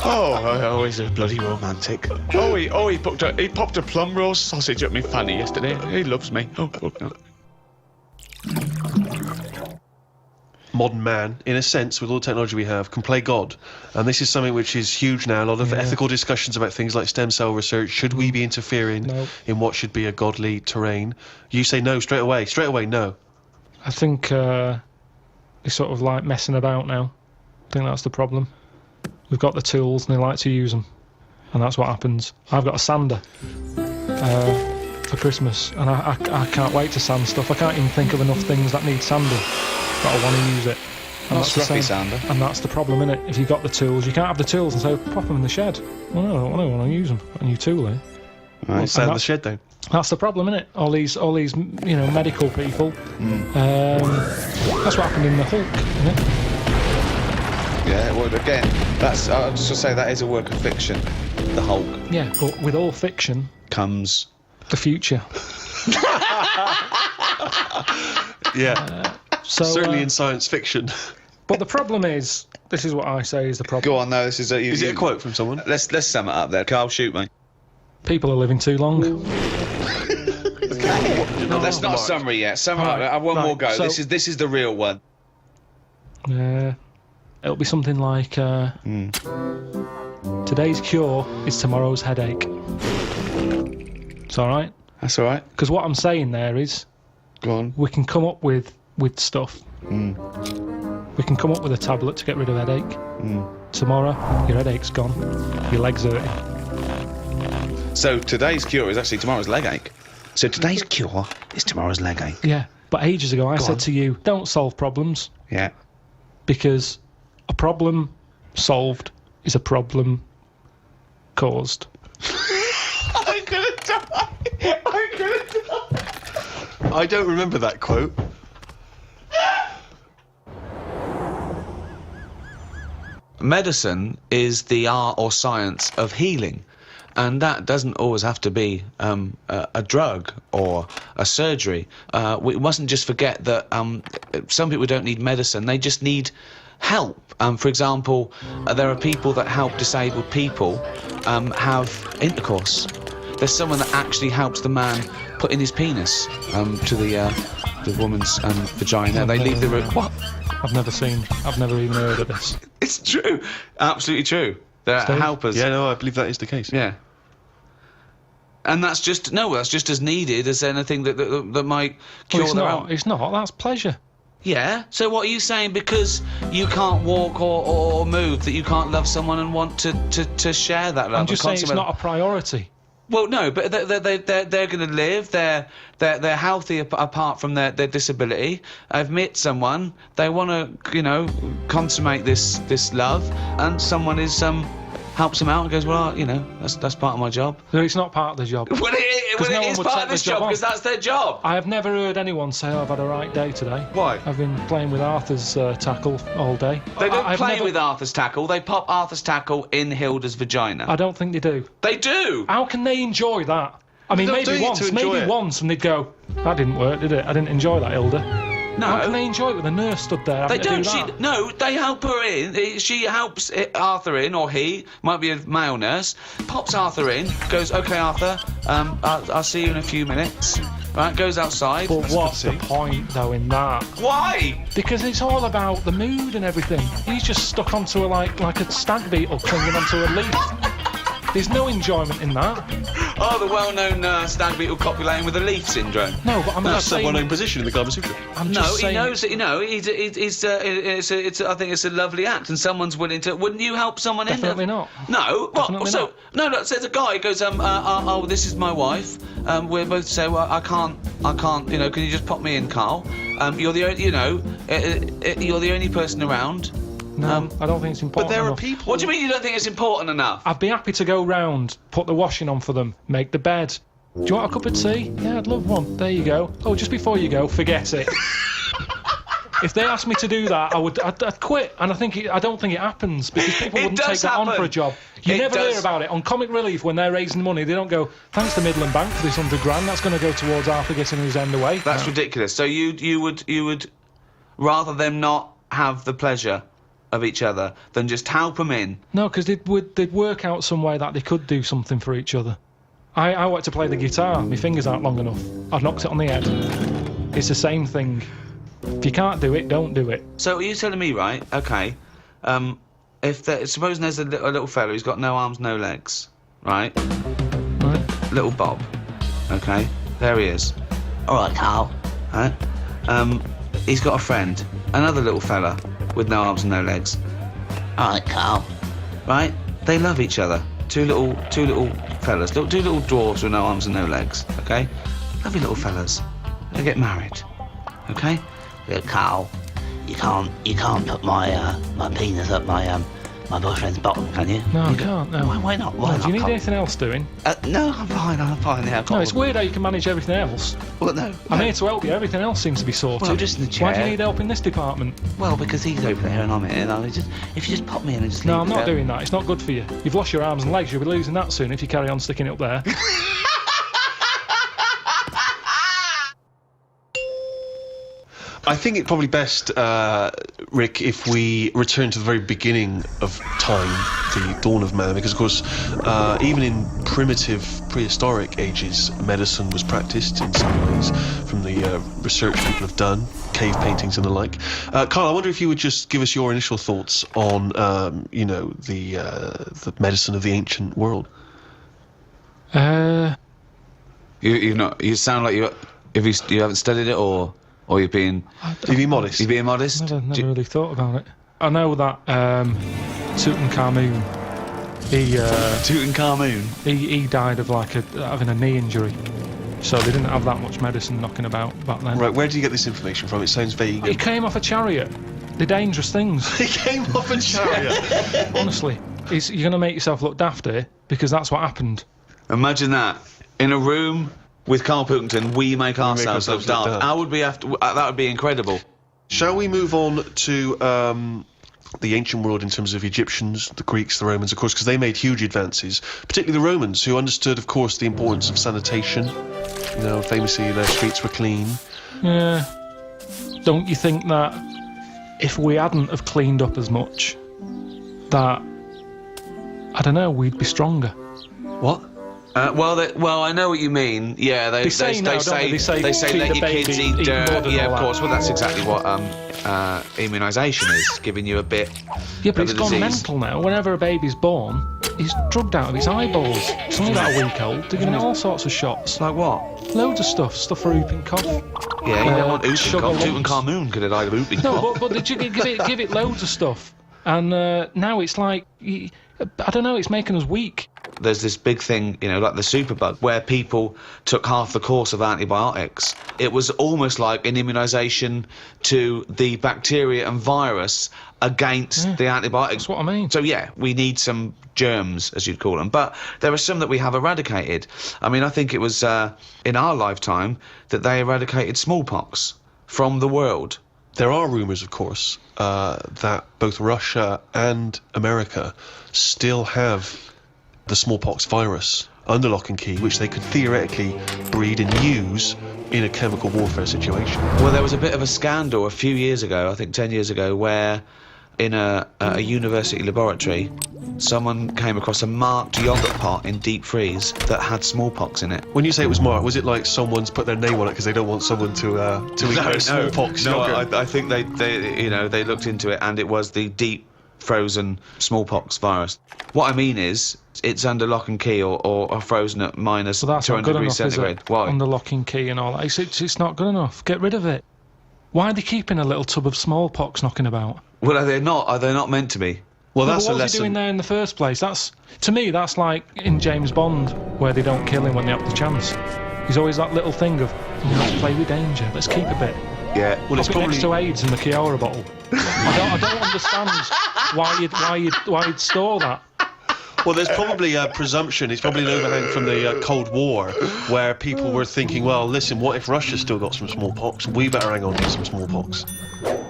Oh, he's a bloody romantic. He popped a plum roast sausage up my fanny yesterday. He loves me. Oh, fuck no. Modern man, in a sense, with all the technology we have, can play God. And this is something which is huge now. A lot of ethical discussions about things like stem cell research. Should we be interfering in what should be a godly terrain? You say no straight away. Straight away, no. I think They're sort of like messing about now. I think that's the problem. We've got the tools and they like to use them. And that's what happens. I've got a sander for Christmas, and I can't wait to sand stuff. I can't even think of enough things that need sanding, but I want to use it. And Not scruffy sander. And that's the problem, innit? If you've got the tools, you can't have the tools and say, pop them in the shed. Well, no, I don't want to use them. A new tool, eh? Right, sand the shed down. That's the problem, innit? All these, medical people. That's what happened in the Hulk, innit? Yeah, well, again, that's. I was just gonna say that is a work of fiction. The Hulk Yeah, but with all fiction, comes. the future. Yeah, So certainly in science fiction. But the problem is, this is what I say is the problem. Go on, no, this is a. Is it a quote from someone? Let's sum it up there. Carl, shoot me. People are living too long. That's not a summary yet. Sum it up. Right, I have one right, more go. so- This is the real one. It'll be something like, today's cure is tomorrow's headache. It's all right? That's all right. Because what I'm saying there is, Go on. we can come up with stuff. We can come up with a tablet to get rid of headache. Tomorrow, your headache's gone. Your leg's hurting. So today's cure is actually tomorrow's leg ache. So today's cure is tomorrow's leg ache. Yeah, but ages ago I said to you, don't solve problems, Yeah. because a problem solved is a problem caused. I'm gonna die. I'm gonna die. I don't remember that quote. Medicine is the art or science of healing. And that doesn't always have to be a drug or a surgery. We mustn't just forget that some people don't need medicine, they just need help. For example, there are people that help disabled people have intercourse. There's someone that actually helps the man put in his penis to the woman's vagina. They leave the room. What? I've never even heard of this. It's true. Absolutely true. They're Steve? helpers. Yeah, no, I believe that is the case. Yeah. And that's just as needed as anything that might cure Well, their own. it's not. That's pleasure. Yeah. So what are you saying? Because you can't walk or move, that you can't love someone and want to share that love? I'm just saying it's not a priority. Well, no, but they're going to live. They're healthy apart from their disability. I've met someone. They want to consummate this love, and someone helps them out and goes, well, that's part of my job. No, it's not part of the job. Well, it is part of this job because that's their job. I have never heard anyone say, I've had a right day today. Why? I've been playing with Arthur's tackle all day. They don't I've play never- with Arthur's tackle. They pop Arthur's tackle in Hilda's vagina. I don't think they do. They do. How can they enjoy that? I mean, They're not maybe doing it to enjoy it. once, and they'd go, that didn't work, did it? I didn't enjoy that, Hilda. No. How can they enjoy it with a nurse stood there They having to don't. do that? They help her in. She helps Arthur in, or he might be a male nurse. Pops Arthur in. Goes, okay, Arthur. I'll see you in a few minutes. Right. Goes outside. But what's the point, though, in that? Why? Because it's all about the mood and everything. He's just stuck onto like a stag beetle clinging onto a leaf. There's no enjoyment in that. Oh, the well-known stag beetle copulating with the leaf syndrome. No, but I'm That's just the saying... well-known position in the Kama Sutra. I'm No, just he saying, knows that. I think it's a lovely act, and someone's willing to. Wouldn't you help someone in? Definitely not. No. Definitely So no. Look, says a guy goes. Oh, this is my wife. We're both say, well, I can't. Can you just pop me in, Carl? You're the only. You're the only person around. No, I don't think it's important But there are enough. people... What do you mean you don't think it's important enough? I'd be happy to go round, put the washing on for them, make the bed. Do you want a cup of tea? Yeah, I'd love one. There you go. Oh, just before you go, forget it. If they asked me to do that, I'd quit. And I don't think it happens, because people It wouldn't does take that on happen. for a job. You It never does. hear about it. On Comic Relief, when they're raising money, they don't go, thanks to Midland Bank for this £100, that's going to go towards Arthur getting his end away. That's ridiculous. So you would rather them not have the pleasure of each other than just help them in. No, because they'd work out some way that they could do something for each other. I like to play the guitar. My fingers aren't long enough. I've knocked it on the head. It's the same thing. If you can't do it, don't do it. So are you telling me, right? Okay. Supposing there's a little fella who's got no arms, no legs, right? Right? Little Bob. Okay. There he is. All right, Carl. Right? he's got a friend, another little fella with no arms and no legs. All right, Carl. Right? They love each other. Two little fellas, two little dwarves with no arms and no legs. Okay? Lovely little fellas. They get married. Okay? Look, Carl, you can't put my penis up my boyfriend's bottom, can you? No, I can't. No. Why not? Why No, not? do you need Carl? anything else doing? No, I'm fine. Yeah, No, it's weird how you can manage everything else. Well, no. I'm here to help you. Everything else seems to be sorted. Well, just in the Why do chair. you need help in this department? Well, because he's over there and I'm here. And if you just pop me in and just No, leave I'm me not there. doing that. It's not good for you. You've lost your arms and legs. You'll be losing that soon if you carry on sticking it up there. I think it's probably best, Rick, if we return to the very beginning of time, the dawn of man, because, of course, even in primitive, prehistoric ages, medicine was practiced in some ways from the research people have done, cave paintings and the like. Carl, I wonder if you would just give us your initial thoughts on, the medicine of the ancient world. You sound like you haven't studied it, or you're being... You're being modest. You're being modest? Never really thought about it. I know that Tutankhamun, Tutankhamun? he died of having a knee injury. So they didn't have that much medicine knocking about back then. Right, where do you get this information from? It sounds vague. He came off a chariot. They're dangerous things. He came off a chariot. Honestly. You're going to make yourself look daft here, because that's what happened. Imagine that. In a room with Carl Pilkington, we make ourselves look daft. daft. How would we have to... that would be incredible. Shall we move on to the ancient world in terms of Egyptians, the Greeks, the Romans, of course, because they made huge advances, particularly the Romans, who understood, of course, the importance of sanitation. You know, famously, their streets were clean. Yeah. Don't you think that if we hadn't have cleaned up as much, that, I don't know, we'd be stronger? What? Well, I know what you mean. Yeah, they say now, don't they? They say let feed your the baby, kids eat eat dirt. mud and Yeah, all of that. course. Well, that's exactly what immunisation is, giving you a bit. Yeah, but of it's the gone disease. mental now. Whenever a baby's born, he's drugged out of his eyeballs. It's only about a week old. They're giving it all sorts of shots. Like what? Loads of stuff for whooping cough. Yeah, you don't want whooping sugar cough. lumps. Tutankhamun could have died of whooping No, cough. but did you give it loads of stuff? And now it's like, I don't know, it's making us weak. There's this big thing, like the superbug, where people took half the course of antibiotics. It was almost like an immunisation to the bacteria and virus against the antibiotics. That's what I mean. So, yeah, we need some germs, as you'd call them. But there are some that we have eradicated. I mean, I think it was in our lifetime that they eradicated smallpox from the world. There are rumours, of course, that both Russia and America still have the smallpox virus under lock and key, which they could theoretically breed and use in a chemical warfare situation. Well, there was a bit of a scandal a few years ago, I think 10 years ago, where in a university laboratory, someone came across a marked yoghurt pot in deep freeze that had smallpox in it. When you say it was marked, was it like someone's put their name on it because they don't want someone to eat their smallpox yogurt? I think they looked into it, and it was the deep frozen smallpox virus. What I mean is, it's under lock and key or frozen at minus So that's not 200 good degrees enough, is centigrade. it? Why? Under lock and key and all that. It's not good enough. Get rid of it. Why are they keeping a little tub of smallpox knocking about? Well, are they not meant to be? Well, No, that's but a what was he doing lesson. there in the first place? To me, that's like in James Bond, where they don't kill him when they have the chance. He's always that little thing of, let's play with danger, let's keep a bit. Yeah. Well, it's Pop it probably next to AIDS in the Kiora bottle. I don't understand why you'd store that. Well, there's probably a presumption, it's probably an overhang from the Cold War, where people were thinking, well, listen, what if Russia's still got some smallpox? We better hang on to some smallpox.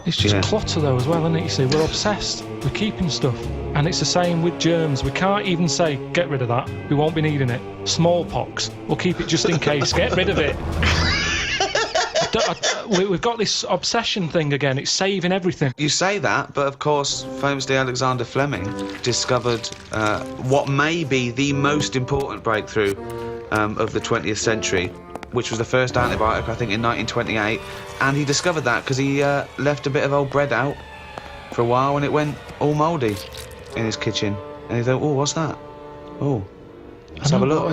It's just Yeah. clutter though as well, isn't it? You see, we're obsessed. We're keeping stuff. And it's the same with germs. We can't even say, get rid of that. We won't be needing it. Smallpox. We'll keep it just in case. Get rid of it. We've got this obsession thing again. It's saving everything. You say that, but of course, famously Alexander Fleming discovered what may be the most important breakthrough of the 20th century, which was the first antibiotic, I think, in 1928. And he discovered that because he left a bit of old bread out for a while and it went all mouldy in his kitchen. And he thought, oh, what's that? Oh, let's have a look.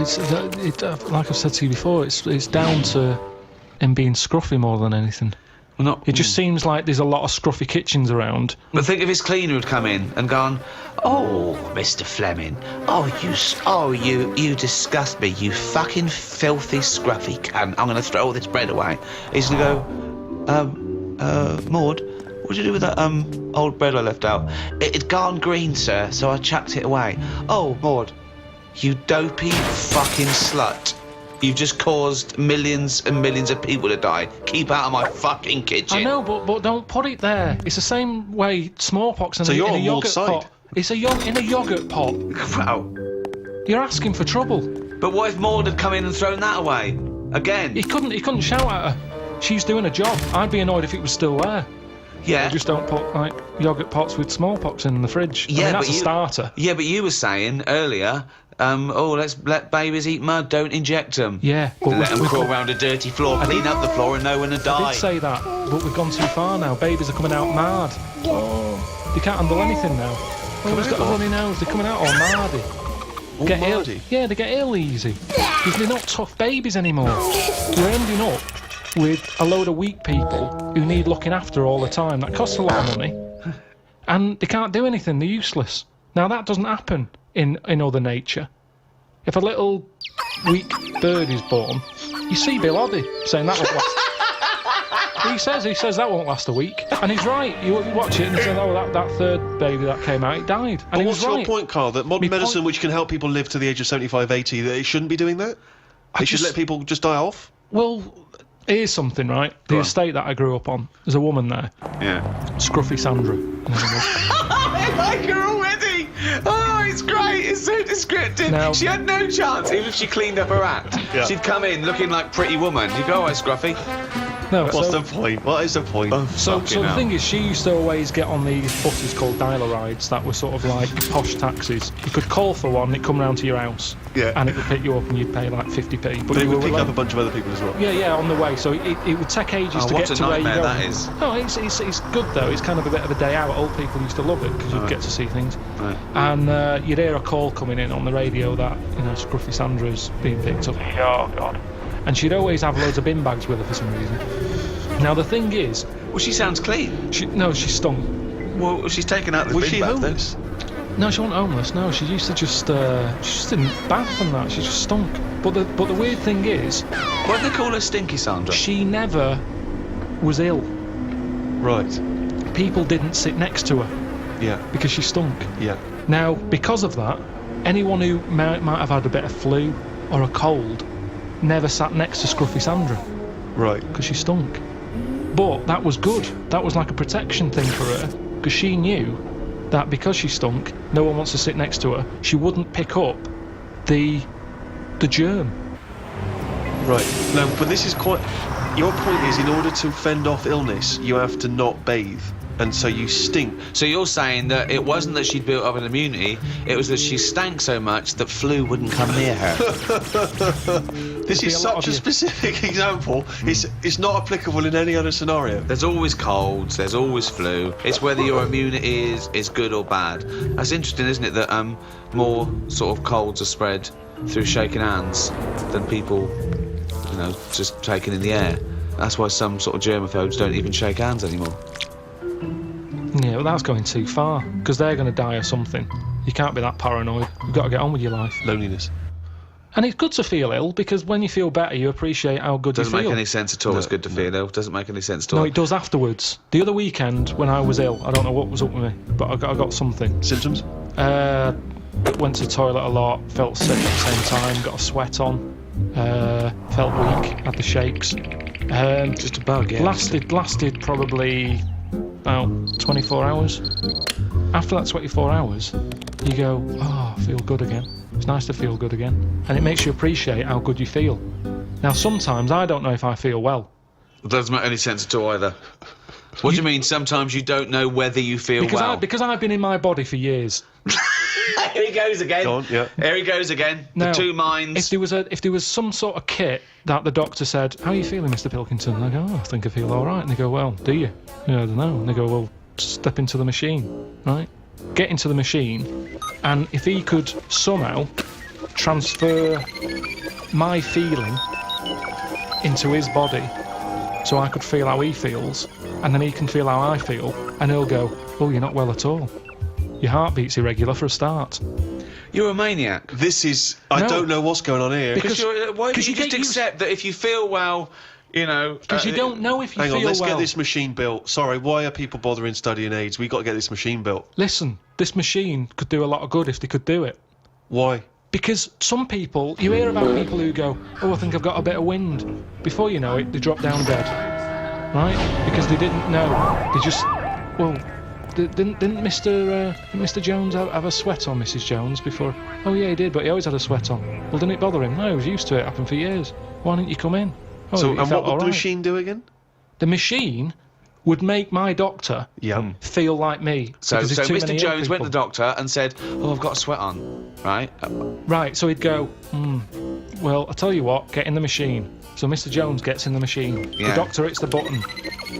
Like I've said to you before, it's down to him being scruffy more than anything. It just seems like there's a lot of scruffy kitchens around. But think if his cleaner had come in and gone, "Oh, Mr. Fleming, you disgust me, you fucking filthy scruffy cunt. I'm going to throw all this bread away." He's going to go, "Maud, what did you do with that old bread I left out?" "It'd gone green, sir, so I chucked it away." "Oh, Maud, you dopey fucking slut. You've just caused millions and millions of people to die. Keep out of my fucking kitchen." I know, but don't put it there. It's the same way smallpox in a on yogurt Maud's side. pot. It's in a yogurt pot. Wow. You're asking for trouble. But what if Maud had come in and thrown that away? Again? He couldn't shout at her. She's doing a job. I'd be annoyed if it was still there. Yeah. Just don't put like yogurt pots with smallpox in the fridge. Yeah, I mean, that's but a starter. Yeah, but you were saying earlier, let's let babies eat mud, don't inject them. Yeah, but Let them we've crawl got- around a dirty floor, clean up the floor and know when to I die. did say that, but we've gone too far now. Babies are coming out mad. They can't handle anything now. Everyone's got a runny nose. They're coming out all mardy. Get ill. mardy? Yeah, they get ill easy. Because they're not tough babies anymore. We're ending up with a load of weak people who need looking after all the time. That costs a lot of money. And they can't do anything. They're useless. Now, that doesn't happen in other nature. If a little weak bird is born, you see Bill Oddie saying that won't last. He says that won't last a week. And he's right. You watch it and he says, "Oh, that third baby that came out, it died." And But he what's was your right. point, Carl? That modern My point- medicine, which can help people live to the age of 75, 80, that it shouldn't be doing that? They should just- let people just die off? Well, here's something, right? The on. estate that I grew up on, there's a woman there, Yeah. Scruffy Sandra. I like her already. Oh, it's great. It's so descriptive. Now- She had no chance, even if she cleaned up her act. Yeah. She'd come in looking like Pretty Woman. You go, "Oh, Scruffy." No, What's so, the point? What is the point? so Fucking the hell. thing is, she used to always get on these buses called dialer rides that were sort of like posh taxis. You could call for one, it'd come round to your house, Yeah. and it would pick you up, and you'd pay like 50p. But they you would were pick like- up a bunch of other people as well. Yeah, on the way. So it would take ages Oh, to what get a to where nightmare you go. that is. No, it's good though. It's kind of a bit of a day out. Old people used to love it because you'd get to see things. Right. And you'd hear a call coming in on the radio that Scruffy Sandra's being picked up. Oh God! And she'd always have loads of bin bags with her for some reason. Now the thing is, Well, she sounds clean. she stunk. Well, she's taken out the Was bin she back, homeless? No, she wasn't homeless. No, she used to just she just didn't bath and that. She just stunk. But the weird thing is, though. Why do they call her Stinky Sandra? she never was ill. Right. People didn't sit next to her Yeah. because she stunk. Yeah. Now, because of that, anyone who might have had a bit of flu or a cold never sat next to Scruffy Sandra Right. because she stunk. But that was good. That was like a protection thing for her because she knew that because she stunk, no one wants to sit next to her. She wouldn't pick up the germ. Right. No, but this is quite... Your point is, in order to fend off illness, you have to not bathe. And so you stink. So you're saying that it wasn't that she'd built up an immunity, it was that she stank so much that flu wouldn't come near her. This be is a lot such of a you. specific example. It's not applicable in any other scenario. There's always colds, there's always flu. It's whether your immunity is good or bad. That's interesting, isn't it, that more sort of colds are spread through shaking hands than people, just taking in the air. That's why some sort of germaphobes don't even shake hands anymore. Yeah, well, that's going too far because they're going to die of something. You can't be that paranoid. You've got to get on with your life. Loneliness. And it's good to feel ill because when you feel better, you appreciate how good Doesn't you make feel. any sense at all. It's good to feel ill. Doesn't make any sense at all. No, it does afterwards. The other weekend when I was ill, I don't know what was up with me, but I got something. Symptoms? Went to the toilet a lot, felt sick at the same time, got a sweat on, felt weak, had the shakes. Just a bug, yeah. Lasted probably about 24 hours. After that 24 hours, you go, oh, I feel good again. It's nice to feel good again. And it makes you appreciate how good you feel. Now, sometimes I don't know if I feel well. It doesn't make any sense at all either. What do you mean sometimes you don't know whether you feel well? Because I've been in my body for years. Here he goes again. Go on, yeah. Here he goes again. Now, the two minds. If there was some sort of kit that the doctor said, how are you feeling, Mr. Pilkington? And I go, oh, I think I feel all right. And they go, well, do you? I don't know. And they go, well, step into the machine, right? Get into the machine, and if he could somehow transfer my feeling into his body so I could feel how he feels, and then he can feel how I feel, and he'll go, oh, you're not well at all. Your heartbeat's irregular for a start. You're a maniac. This is... I No. don't know what's going on here. Because- Why don't you you just get accept that if you feel well, you know... Because you don't know if you Hang feel on, let's well. get this machine built. Sorry, why are people bothering studying AIDS? We got to get this machine built. Listen, this machine could do a lot of good if they could do it. Why? Because some people, you hear about people who go, oh, I think I've got a bit of wind. Before you know it, they drop down dead. Right? Because they didn't know. They just, well, didn't Mr. Jones have a sweat on, Mrs. Jones, before? Oh, yeah, he did, but he always had a sweat on. Well, didn't it bother him? No, he was used to it. Happened for years. Why didn't you come in? Oh, So, he and felt what would all the right. machine do again? The machine would make my doctor Yeah. feel like me. So because there's too Mr. many ill Jones went to the people. doctor and said, oh, I've got a sweat on, right? Right, so he'd go, well, I'll tell you what, get in the machine. So Mr. Jones gets in the machine. Yeah. The doctor hits the button.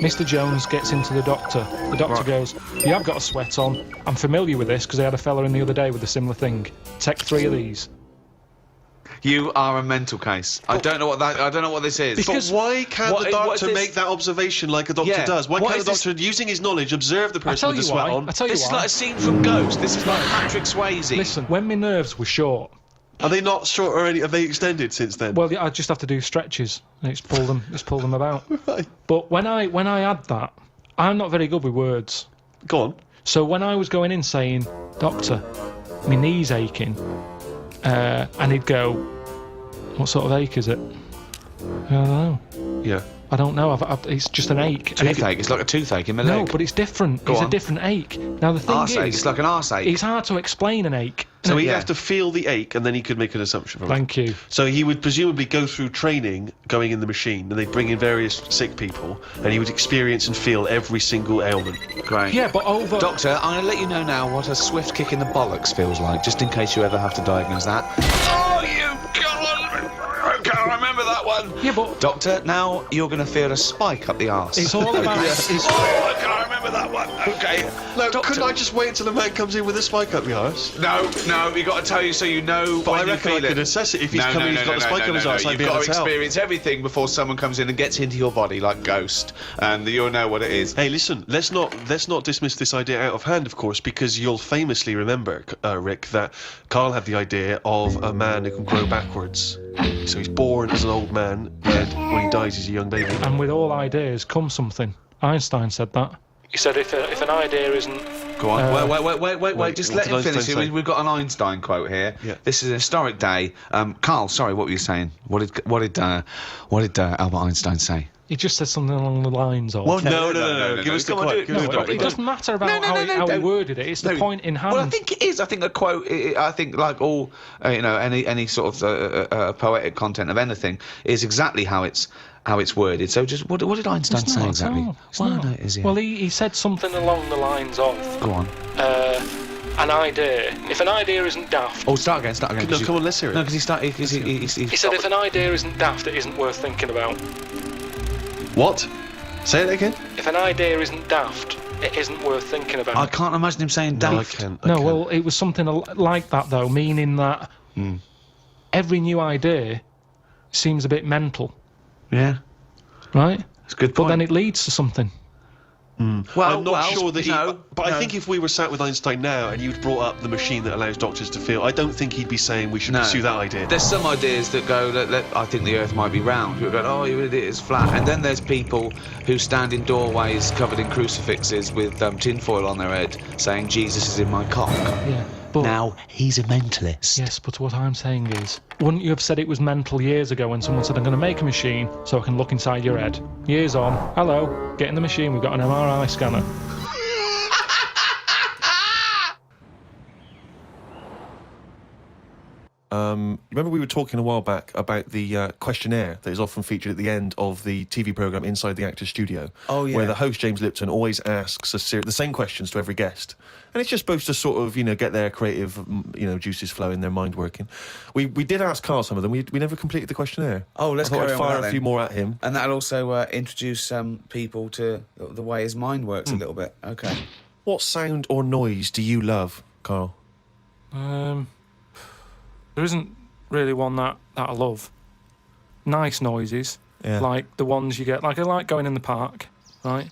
Mr. Jones gets into the doctor. The doctor goes, you have got a sweat on. I'm familiar with this because I had a fella in the other day with a similar thing. Take 3 of these. You are a mental case. I don't know what this is. Because- But why can't What- the what doctor is this- make that observation like a doctor Yeah. does? Why What can't the is this- doctor, using his knowledge, observe the I person tell with the you sweat why. on? I tell you This is why. like a scene from Ghost. This is like Patrick Swayze. Listen, when my nerves were short, Are they not short already? Have they extended since then? well, I just have to do stretches. And it's pull them about. Right. But when I had that, I'm not very good with words. Go on. So when I was going in saying, Doctor, my knee's aching, and he'd go, what sort of ache is it? I don't know. Yeah. I don't know. It's just an ache. And Toothache. It's like a toothache in my no, leg. but it's different. Go It's on. a different ache. Now the thing Arseache. is, It's like an arseache. it's hard to explain an ache. So he'd Yeah. have to feel the ache and then he could make an assumption from it. Thank you. So he would presumably go through training going in the machine and they'd bring in various sick people and he would experience and feel every single ailment. Great. Yeah, but over. Doctor, I'm going to let you know now what a swift kick in the bollocks feels like, just in case you ever have to diagnose that. Oh, you I can't remember that one. Yeah, but Doctor, now you're going to feel a spike up the arse. it's all about. It's, Oh, I can't remember that one. Okay. No, Doctor. couldn't I just wait until the man comes in with a spike up the arse? No, you got to tell you so you know But when I you reckon feel I it. could assess it. If he's coming, he's got a spike up his arse, I'd You've be got able to to tell. experience everything before someone comes in and gets into your body like Ghost, and you'll know what it is. Hey, listen, let's not dismiss this idea out of hand, of course, because you'll famously remember, Rick, that Carl had the idea of a man who can grow backwards. So he's born as an old man, and when he dies, he's a young baby. and with all ideas comes something. Einstein said that. He said if an idea isn't. Go on. Wait. wait, Just what let did him Einstein finish. say? We've got an Einstein quote here. Yeah. This is an historic day. Carl, sorry, what were you saying? What did Albert Einstein say? He just said something along the lines of. Well, no. Give us the Come on, do quote. it. Give us the No, quote. It doesn't matter about No, how he don't. worded it. It's the No. point in hand. Well, I think it is. I think the quote. I think like all, any sort of poetic content of anything is exactly how it's worded. So just what did Einstein It's say not, exactly? no, it's not. No, it is. Yeah. Well, he said something along the lines of Go on. an idea. If an idea isn't daft. Oh, start again. No, 'cause you- come on, let's hear it. No, because he started. Because he He said if an idea isn't daft, it isn't worth thinking about. What? Say it again. If an idea isn't daft, it isn't worth thinking about. I can't imagine him saying No, I daft. can. No, well, it was something like that, though, meaning that every new idea seems a bit mental, Yeah, right? it's a good But point. then it leads to something. well, I'm not sure that he. no, But no. I think if we were sat with Einstein now and you'd brought up the machine that allows doctors to feel, I don't think he'd be saying we should No. pursue that idea. There's some ideas that go, I think the Earth might be round. People go, oh, it is flat. And then there's people who stand in doorways covered in crucifixes with tinfoil on their head saying, Jesus is in my cock. Yeah. But Now, he's a mentalist. yes, but what I'm saying is, wouldn't you have said it was mental years ago when someone said, I'm going to make a machine so I can look inside your head? Years on, hello, get in the machine, we've got an MRI scanner. Remember we were talking a while back about the questionnaire that is often featured at the end of the TV programme Inside the Actor's Studio. Oh, yeah. Where the host, James Lipton, always asks the same questions to every guest. And it's just supposed to sort of, get their creative, juices flowing, their mind working. We did ask Carl some of them. We never completed the questionnaire. Oh, let's I thought carry I'd on with fire that a few then. more at him. And that'll also introduce people to the way his mind works a little bit. Okay. What sound or noise do you love, Carl? There isn't really one that I love. Nice noises, Yeah. like the ones you get. Like I like going in the park, right?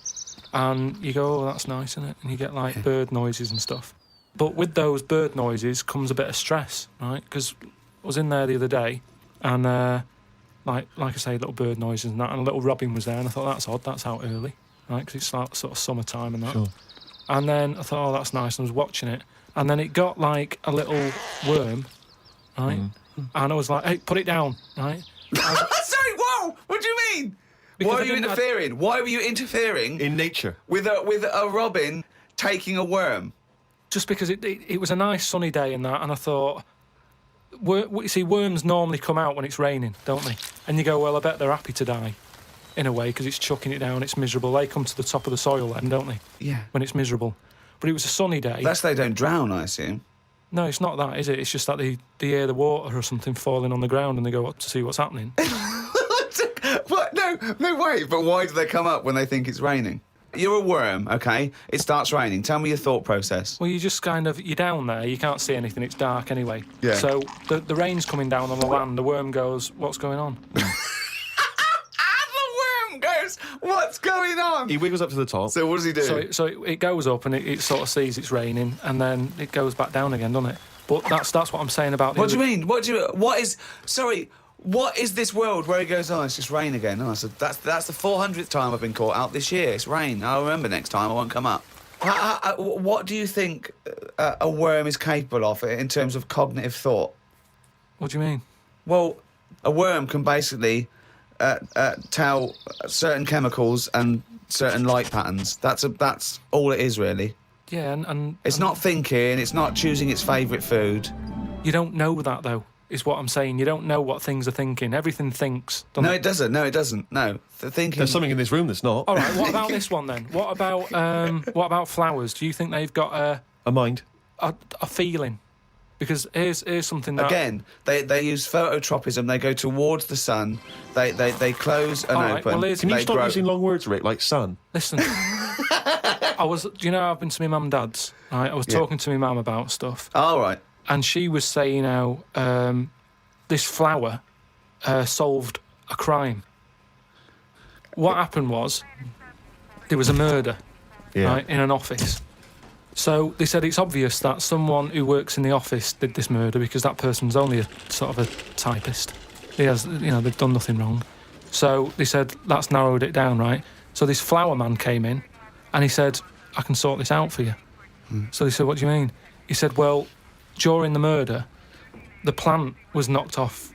And you go, oh, that's nice, isn't it? And you get like bird noises and stuff. But with those bird noises comes a bit of stress, right? Because I was in there the other day, and like I say, little bird noises and that, and a little robin was there, and I thought that's odd. That's out early, right? Because it's like sort of summertime and that. Sure. And then I thought, oh, that's nice. And I was watching it, and then it got like a little worm, right? And I was like, hey, put it down, right? Sorry, whoa! What do you mean? Because Why I are you didn't- interfering? Why were you interfering In nature. with a robin taking a worm? Just because it was a nice sunny day and that, and I thought, you see, worms normally come out when it's raining, don't they? And you go, well, I bet they're happy to die, in a way, because it's chucking it down, it's miserable. They come to the top of the soil then, don't they? Yeah. When it's miserable. But it was a sunny day. That's they don't drown, I assume. No, it's not that, is it? It's just that they hear the water or something falling on the ground and they go up to see what's happening. What? No way. But why do they come up when they think it's raining? You're a worm, okay? It starts raining. Tell me your thought process. Well, you just kind of, you're down there, you can't see anything, it's dark anyway. Yeah. So the rain's coming down on the land, the worm goes, what's going on? The worm goes, what's going on? He wiggles up to the top. So what does he do? So it goes up and it sort of sees it's raining, and then it goes back down again, doesn't it? But that's what I'm saying about the What do you mean? What is this world where he goes, oh, it's just rain again? Oh, so that's the 400th time I've been caught out this year. It's rain. I'll remember next time I won't come up. What do you think a worm is capable of in terms of cognitive thought? What do you mean? Well, a worm can basically tell certain chemicals and certain light patterns. That's all it is, really. Yeah, and It's not thinking. It's not choosing its favourite food. you don't know that, though, is what I'm saying. You don't know what things are thinking. Everything thinks. No, it doesn't. No, it doesn't. No, the thinking. There's something in this room that's not. All right, what about this one then? What about flowers? Do you think they've got A mind. a feeling? Because here's something that... Again, they use phototropism. They go towards the sun. They close and All right, open. well, here's- Can you they stop grow. using long words, Rick, like sun? Listen, do you know I've been to my mum and dad's, right? I was talking to my mum about stuff, All right. and she was saying how this flower solved a crime. What happened was there was a murder, right, in an office. So they said it's obvious that someone who works in the office did this murder because that person's only a sort of a typist. They've done nothing wrong. So they said that's narrowed it down, right? So this flower man came in, and he said, "I can sort this out for you." So they said, "What do you mean?" He said, "Well, during the murder, the plant was knocked off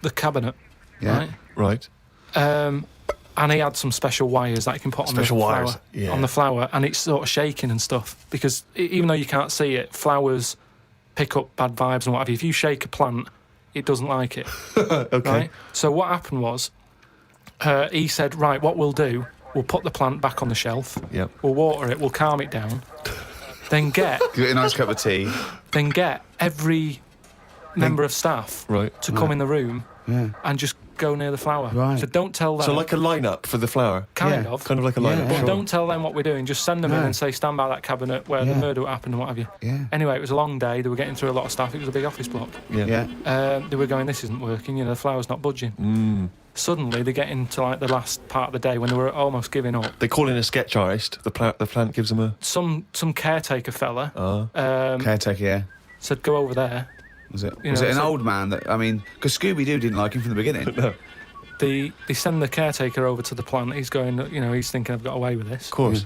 the cabinet, Yeah. Right. and he had some special wires that you can put on Special the wires, flower, yeah. on the flower, and it's sort of shaking and stuff because even though you can't see it, flowers pick up bad vibes and what have you. If you shake a plant, it doesn't like it. Okay. Right? So what happened was, he said, right, what we'll do, we'll put the plant back on the shelf. Yep. We'll water it. We'll calm it down. Then get Give it a nice cup of tea. every member of staff Right. to come in the room and just go near the flower. Right. So don't tell them. So like a lineup for the flower. kind Yeah. of. Kind of like a lineup. But sure. don't tell them what we're doing. Just send them in No. and say, stand by that cabinet where the murder happened and what have you. Yeah. Anyway, it was a long day. They were getting through a lot of stuff. It was a big office block. Yeah. Yeah. They were going, this isn't working. The flower's not budging. Suddenly, they get into like the last part of the day when they were almost giving up. They call in a sketch artist. The plant gives them a. Some caretaker fella Caretaker. Yeah. said, go over there. Was it? You Was know, it an so- old man that? I mean, because Scooby Doo didn't like him from the beginning. No. They send the caretaker over to the plant. He's going, he's thinking, I've got away with this. Of course.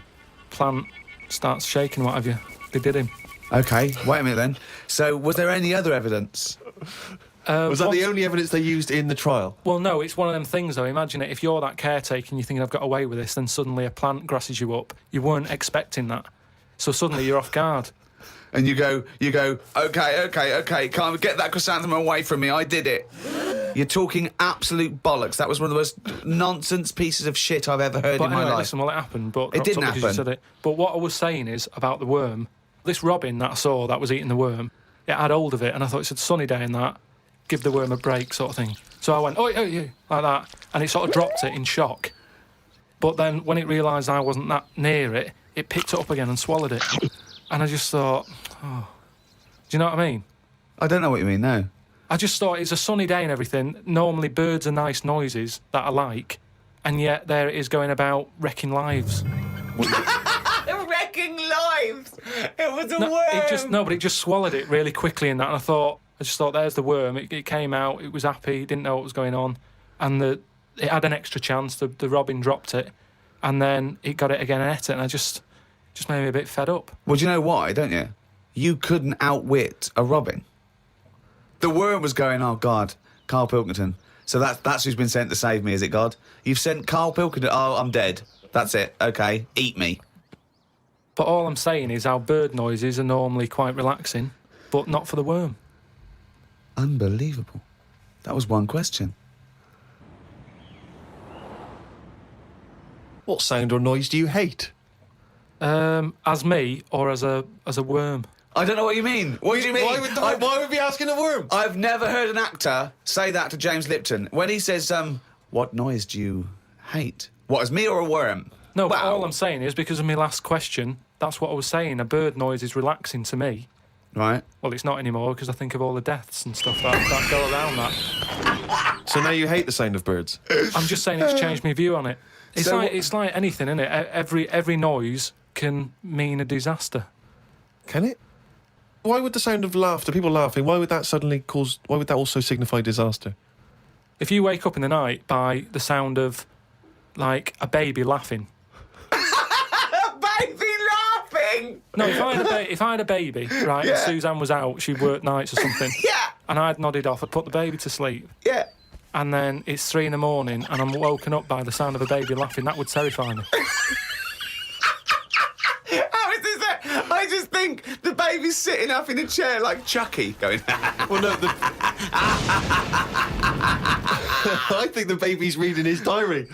Plant starts shaking, what have you. They did him. Okay. Wait a minute then. So, was there any other evidence? Was that the only evidence they used in the trial? Well, no, it's one of them things, though. Imagine it, if you're that caretaker and you think I've got away with this, then suddenly a plant grasses you up. You weren't expecting that. So suddenly you're off guard. And you go, okay, can't get that chrysanthemum away from me, I did it. You're talking absolute bollocks. That was one of the most nonsense pieces of shit I've ever heard But in my anyway, life. listen, well, it happened, but It not didn't because you happen. said it. But what I was saying is about the worm, this robin that I saw that was eating the worm, it had hold of it, and I thought it's a sunny day and that, give the worm a break sort of thing. So I went, oh, you, like that, and it sort of dropped it in shock. But then when it realised I wasn't that near it, it picked it up again and swallowed it. And I just thought, oh, do you know what I mean? I don't know what you mean, no. I just thought it's a sunny day and everything. Normally birds are nice noises that I like, and yet there it is going about wrecking lives. Wrecking lives. It was a No, worm. but it just swallowed it really quickly in that, and I just thought, there's the worm. It came out, it was happy, it didn't know what was going on, and it had an extra chance. The robin dropped it, and then it got it again and ate it, and I just made me a bit fed up. Well, do you know why, don't you? You couldn't outwit a robin. The worm was going, oh, God, Carl Pilkington. So that's who's been sent to save me, is it, God? You've sent Carl Pilkington, oh, I'm dead. That's it, OK, eat me. But all I'm saying is our bird noises are normally quite relaxing, but not for the worm. Unbelievable. That was one question. What sound or noise do you hate? As me or as a worm? I don't know what you mean. What do you mean? Why would we be asking a worm? I've never heard an actor say that to James Lipton. When he says, what noise do you hate? What, as me or a worm? No, but Wow. all I'm saying is, because of my last question, that's what I was saying. A bird noise is relaxing to me. Right. Well, it's not anymore, because I think of all the deaths and stuff that go around that. So now you hate the sound of birds? I'm just saying it's changed my view on it. It's So like anything, isn't it? Every noise can mean a disaster. Can it? Why would the sound of laughter, people laughing, why would that also signify disaster? If you wake up in the night by the sound of, like, a baby laughing. Baby laughing! No, if I had a baby, right, and Suzanne was out, she worked nights or something, Yeah, and I'd nodded off, I'd put the baby to sleep, yeah. and then it's 3 a.m. and I'm woken up by the sound of a baby laughing, that would terrify me. How is this? I just think the baby's sitting up in a chair like Chucky, going. Well, no, I think the baby's reading his diary.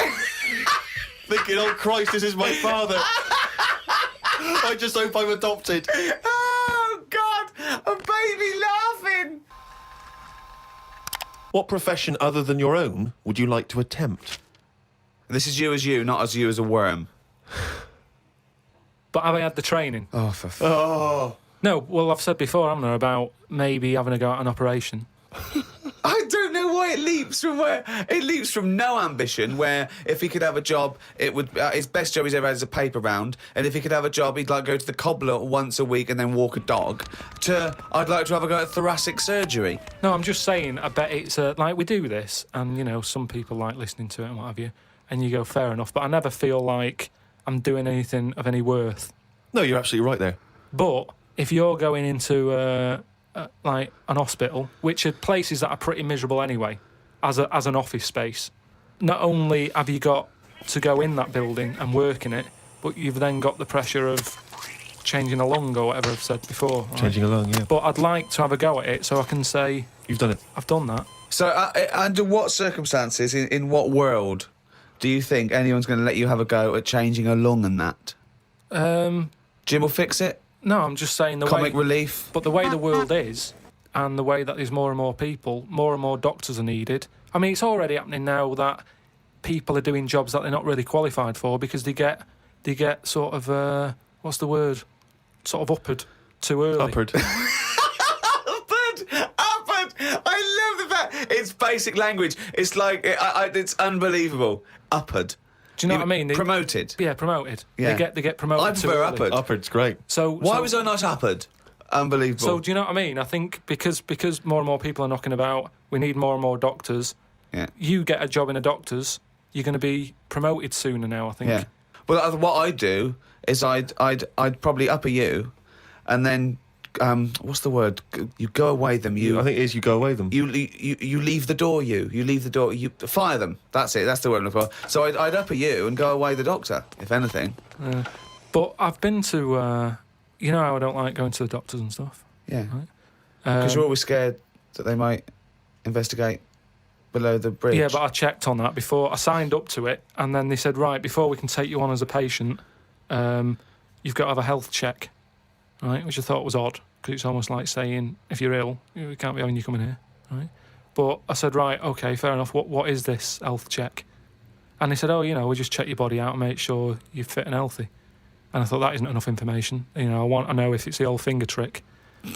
Thinking, oh, Christ, this is my father. I just hope I'm adopted. Oh God, a baby laughing. What profession other than your own would you like to attempt? This is you as you, not as you as a worm. But have I had the training? Oh, for Oh. No, well, I've said before, haven't I, about maybe having to go out an operation. I don't know why it leaps from where it leaps from no ambition. Where if he could have a job, it would his best job he's ever had is a paper round, and if he could have a job, he'd like go to the cobbler once a week and then walk a dog. To I'd like to have a go at thoracic surgery. No, I'm just saying, I bet it's like we do this, and you know, some people like listening to it and what have you, and you go, fair enough, but I never feel like I'm doing anything of any worth. No, you're absolutely right there. But if you're going into like an hospital, which are places that are pretty miserable anyway, as an office space, not only have you got to go in that building and work in it, but you've then got the pressure of changing a lung or whatever I've said before. Right? Changing a lung, yeah. But I'd like to have a go at it so I can say, You've done it. I've done that. So, under what circumstances, in what world, do you think anyone's going to let you have a go at changing a lung and that? Jim will fix it. No, I'm just saying the Comic way... relief. But the way the world is, and the way that there's more and more people, more and more doctors are needed. I mean, it's already happening now that people are doing jobs that they're not really qualified for because they get sort of, what's the word? Sort of uppered too early. Upward. Upward! I love the fact it's basic language. It's like it's unbelievable. Upward. Do you know what I mean? Promoted. Yeah, promoted. Yeah. They get promoted. I prefer too early. upward. Upward's great. So Why was I not upward? Unbelievable. So do you know what I mean? I think because more and more people are knocking about, we need more and more doctors. Yeah. You get a job in a doctor's, you're going to be promoted sooner now, I think. Yeah. Well, what I'd do is I'd probably upper you, and then what's the word? You go away them. I think it is you go away them. You leave the door. You leave the door. You fire them. That's it. That's the word I'm looking for. So I'd upper you and go away the doctor, if anything. But I've been to, you know how I don't like going to the doctors and stuff. Yeah. Right. Because you're always scared that they might investigate below the bridge. Yeah, but I checked on that before. I signed up to it, and then they said, right, before we can take you on as a patient, you've got to have a health check, right? Which I thought was odd, because it's almost like saying, if you're ill, we can't be having you coming here, right? But I said, right, OK, fair enough, what is this health check? And they said, oh, we just check your body out and make sure you're fit and healthy. And I thought, that isn't enough information. I want to know if it's the old finger trick.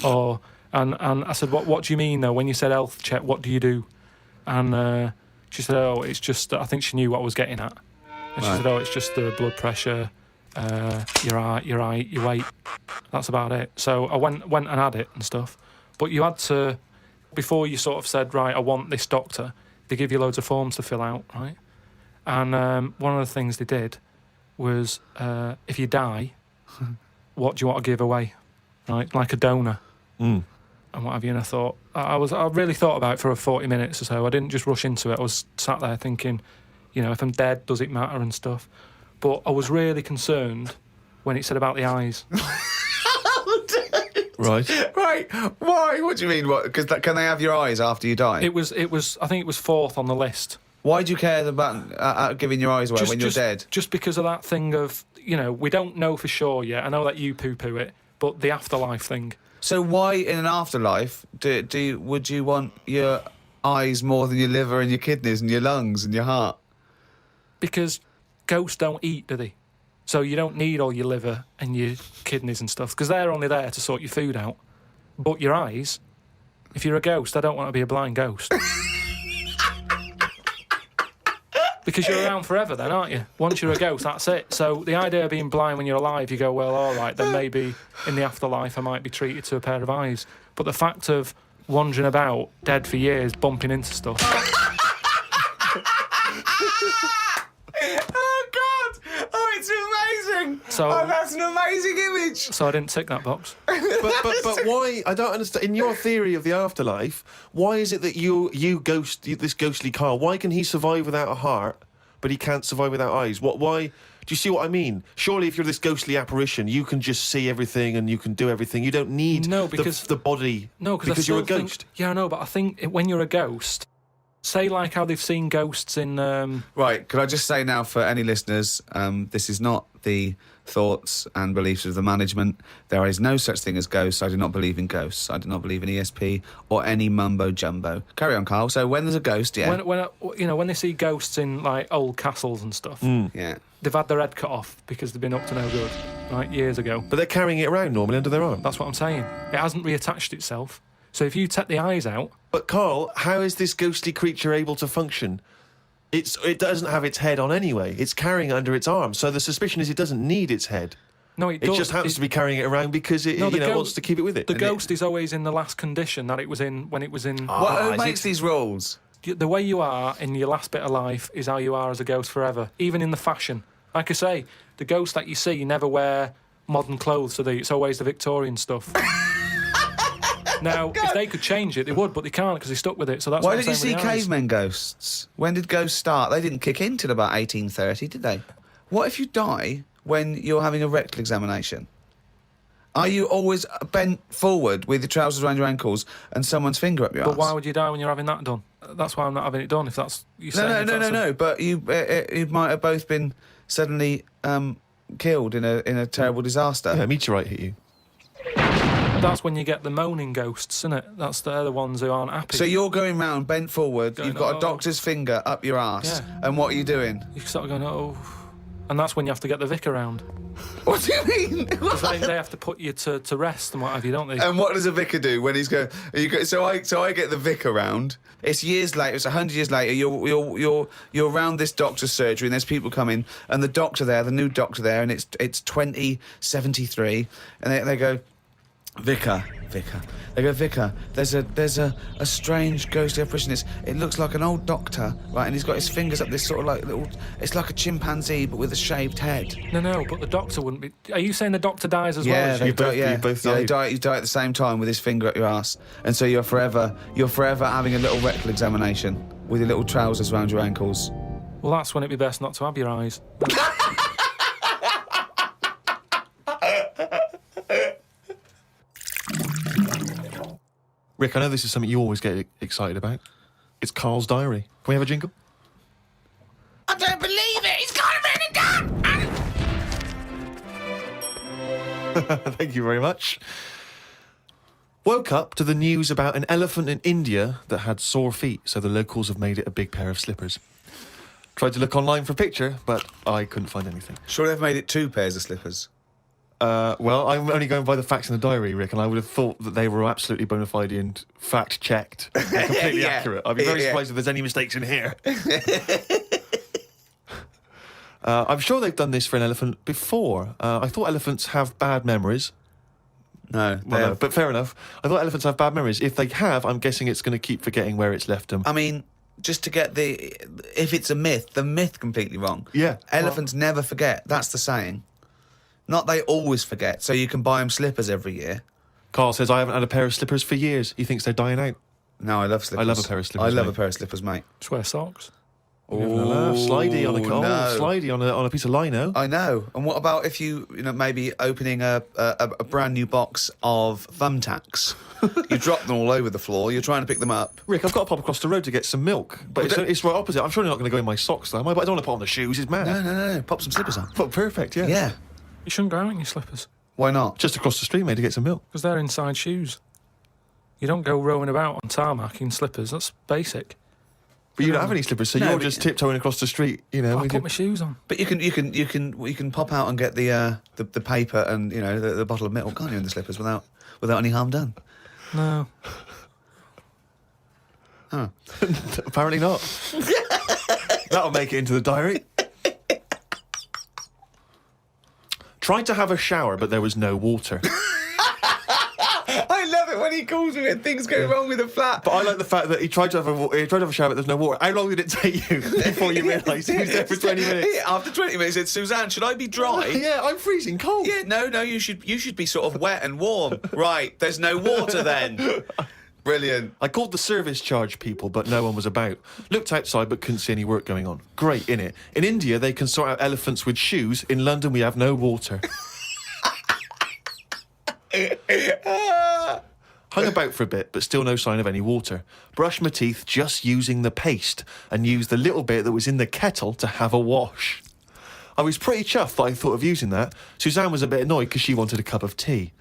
And I said, what do you mean, though? When you said health check, what do you do? And She said, oh, it's just, I think she knew what I was getting at. And she Right. said, oh, it's just the blood pressure, your height, your weight. That's about it. So I went and had it and stuff. But you had to, before you sort of said, right, I want this doctor, they give you loads of forms to fill out, right? And one of the things they did was, if you die, what do you want to give away, right? Like a donor. And what have you. And I thought, I really thought about it for 40 minutes or so. I didn't just rush into it. I was sat there thinking, you know, if I'm dead, does it matter and stuff? But I was really concerned when it said about the eyes. Right. Right. Why? What do you mean? What? Because can they have your eyes after you die? It was. I think it was fourth on the list. Why do you care about giving your eyes away when you're dead? Just because of that thing of, you know, we don't know for sure yet. I know that you poo-poo it, but the afterlife thing. So why, in an afterlife, would you want your eyes more than your liver and your kidneys and your lungs and your heart? Because ghosts don't eat, do they? So you don't need all your liver and your kidneys and stuff, because they're only there to sort your food out. But your eyes, if you're a ghost, I don't want to be a blind ghost. Because you're around forever then, aren't you? Once you're a ghost, that's it. So the idea of being blind when you're alive, you go, well, all right, then maybe in the afterlife I might be treated to a pair of eyes. But the fact of wandering about, dead for years, bumping into stuff... Oh, God! Oh, it's amazing! So- oh, that's an amazing image! So I didn't tick that box. But why? I don't understand. In your theory of the afterlife, why is it that this ghostly Carl, why can he survive without a heart, but he can't survive without eyes? Why? Do you see what I mean? Surely, if you're this ghostly apparition, you can just see everything and you can do everything. You don't need the body. No, because you're a ghost. Yeah, I know, but I think when you're a ghost, say like how they've seen ghosts in... Right, could I just say now for any listeners, this is not the thoughts and beliefs of the management. There is no such thing as ghosts. I do not believe in ghosts. I do not believe in ESP or any mumbo-jumbo. Carry on, Carl. So when there's a ghost, yeah. When they see ghosts in like old castles and stuff, Yeah. they've had their head cut off because they've been up to no good, right, years ago. But they're carrying it around normally under their arm. That's what I'm saying. It hasn't reattached itself. So if you take the eyes out... But Carl, how is this ghostly creature able to function? It doesn't have its head on anyway. It's carrying it under its arm. So the suspicion is it doesn't need its head. No, it does. It just happens to be carrying it around because it wants to keep it with it. The ghost is always in the last condition that it was in when it was in... Who makes these rules? The way you are in your last bit of life is how you are as a ghost forever, even in the fashion. Like I say, the ghosts that you see never wear modern clothes, so it's always the Victorian stuff. Now, if they could change it, they would, but they can't because they stuck with it. So that's Why what I'm did you saying see with the eyes. cavemen ghosts? When did ghosts start? They didn't kick in till about 1830, did they? What if you die when you're having a rectal examination? Are you always bent forward with your trousers around your ankles and someone's finger up your But arse? why would you die when you're having that done? That's why I'm not having it done. If that's you No. But you might have both been suddenly killed in a terrible disaster. Yeah, a meteorite hit you. That's when you get the moaning ghosts, isn't it? They're the ones who aren't happy. So you're going round bent forward. Going, you've got "Oh." a doctor's finger up your arse, Yeah. and what are you doing? You start going, oh, and that's when you have to get the vicar round. What do you mean? Because they have to put you to rest and what have you, don't they? And what does a vicar do when he's going? So I get the vicar round. It's years later. It's 100 years later. You're around this doctor's surgery, and there's people coming, and the doctor there, the new doctor there, and it's 2073, and they go, Vicar. They go, Vicar, there's a strange ghostly apparition. It looks like an old doctor, right? And he's got his fingers up this sort of like little... It's like a chimpanzee, but with a shaved head. No, but the doctor wouldn't be... Are you saying the doctor dies as Yeah, well? they die, you both yeah, died. you die at the same time with his finger up your ass. And so you're forever having a little rectal examination with your little trousers around your ankles. Well, that's when it'd be best not to have your eyes. Rick, I know this is something you always get excited about. It's Carl's diary. Can we have a jingle? I don't believe it. He's got it written down. Thank you very much. Woke up to the news about an elephant in India that had sore feet, so the locals have made it a big pair of slippers. Tried to look online for a picture, but I couldn't find anything. Sure, they've made it 2 pairs of slippers. Well, I'm only going by the facts in the diary, Rick, and I would have thought that they were absolutely bona fide and fact-checked and completely Yeah. accurate. I'd be very Yeah. surprised if there's any mistakes in here. I'm sure they've done this for an elephant before. I thought elephants have bad memories. No, Well, no, but fair enough. I thought elephants have bad memories. If they have, I'm guessing it's going to keep forgetting where it's left them. I mean, just to get if it's a myth, the myth completely wrong. Yeah. Elephants never forget. That's the saying. Not they always forget. So you can buy them slippers every year. Carl says, I haven't had a pair of slippers for years. He thinks they're dying out. No, I love slippers. I love a pair of slippers, I love mate. a pair of slippers, mate. Just wear socks. Slidey on a no. slidey on a piece of lino. I know. And what about if you know, maybe opening a brand new box of thumbtacks? You drop them all over the floor. You're trying to pick them up. Rick, I've got to pop across the road to get some milk, but it's right opposite. I'm sure you're not going to go in my socks, though, am I? But I don't want to put on the shoes. It's mad. No. Pop some slippers on. But perfect, yeah. Yeah. You shouldn't go out in your slippers Why not? Just across the street, mate, to get some milk. because they're inside shoes. You don't go rowing about on tarmac in slippers. That's basic. But you don't have any slippers, so No, you're but- just tiptoeing across the street, you know. I with put your- my shoes on. But you can pop out and get the paper and the bottle of milk, can't you, in the slippers without any harm done? No. Apparently not. That'll make it into the diary. Tried to have a shower, but there was no water. I love it when he calls me and things go wrong with the flat. But I like the fact that he tried to have a shower, but there's no water. How long did it take you before you realised he was there for 20 minutes? Yeah, after 20 minutes, he said, Suzanne, should I be dry? Yeah, I'm freezing cold. Yeah, no, you should be sort of wet and warm. Right, there's no water then. Brilliant. I called the service charge people, but no one was about. Looked outside, but couldn't see any work going on. Great, innit? In India, they can sort out elephants with shoes. In London, we have no water. Hung about for a bit, but still no sign of any water. Brushed my teeth just using the paste and used the little bit that was in the kettle to have a wash. I was pretty chuffed that I thought of using that. Suzanne was a bit annoyed because she wanted a cup of tea.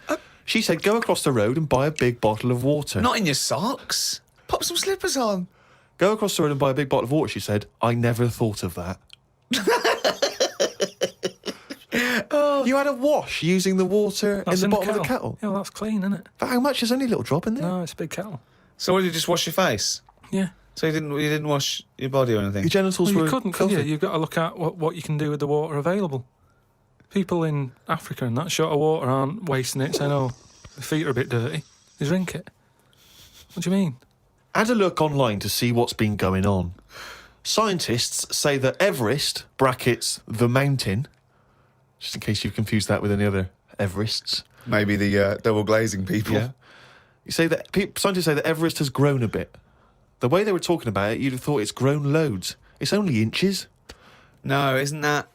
She said, go across the road and buy a big bottle of water. Not in your socks. Pop some slippers on. Go across the road and buy a big bottle of water, she said. I never thought of that. You had a wash using the water That's in the bottom of the kettle. Yeah, well, that's clean, isn't it? But how much? There's only a little drop in there. No, it's a big kettle. So what, did you just wash your face? Yeah. So you didn't wash your body or anything? Your genitals Well, were you couldn't, could you? filthy. You've got to look at what you can do with the water available. People in Africa and that short of water aren't wasting it, saying, oh, the feet are a bit dirty. They drink it. What do you mean? Had a look online to see what's been going on. Scientists say that Everest, brackets, the mountain, just in case you've confused that with any other Everests. Maybe the double glazing people. Yeah. You say that scientists say that Everest has grown a bit. The way they were talking about it, you'd have thought it's grown loads. It's only inches. No, isn't that...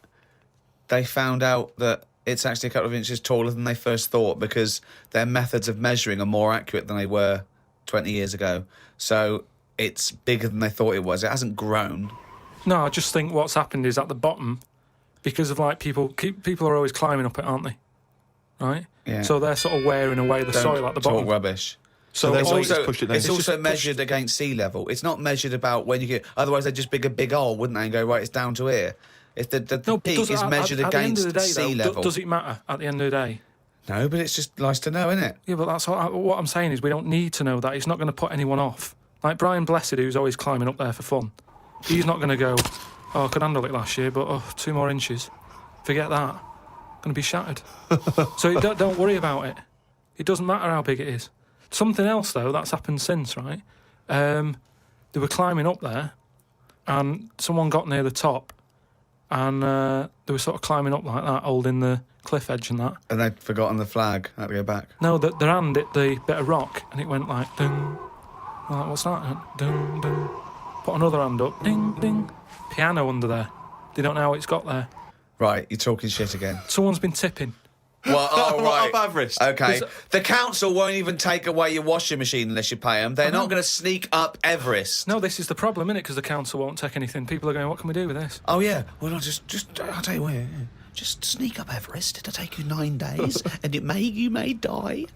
They found out that it's actually a couple of inches taller than they first thought because their methods of measuring are more accurate than they were 20 years ago. So it's bigger than they thought it was. It hasn't grown. No, I just think what's happened is at the bottom, because of like people are always climbing up it, aren't they? Right? Yeah. So they're sort of wearing away the Don't soil at the talk bottom. rubbish. So It's they've just also, pushed it down. it's It's also just measured against sea level. It's not measured about when you get... Otherwise, they'd just dig a big hole, wouldn't they, and go, right, it's down to here. If the No, peak does it- is measured at the end against of the day, sea though, level. does it matter at the end of the day? No, but it's just nice to know, isn't it? Yeah, but that's what I'm saying is we don't need to know that. It's not going to put anyone off. Like Brian Blessed, who's always climbing up there for fun. He's not going to go, oh, I could handle it last year, but 2 more inches. Forget that. Going to be shattered. So don't worry about it. It doesn't matter how big it is. Something else, though, that's happened since, right? They were climbing up there, and someone got near the top, and they were sort of climbing up like that, holding the cliff edge and that. And they'd forgotten the flag. Had to go back. No, their hand hit the bit of rock, and it went like, ding. I'm like, what's that? It went, ding, ding. Put another hand up, ding, ding. Piano under there. They don't know how it's got there. Right, you're talking shit again. Someone's been tipping. Well, oh, right. Up Everest. Okay. The council won't even take away your washing machine unless you pay them. They're not going to sneak up Everest. No, this is the problem, innit? Because the council won't take anything. People are going, what can we do with this? Oh, yeah. Well, I'll tell you what. Just sneak up Everest. It'll take you 9 days, and you may die.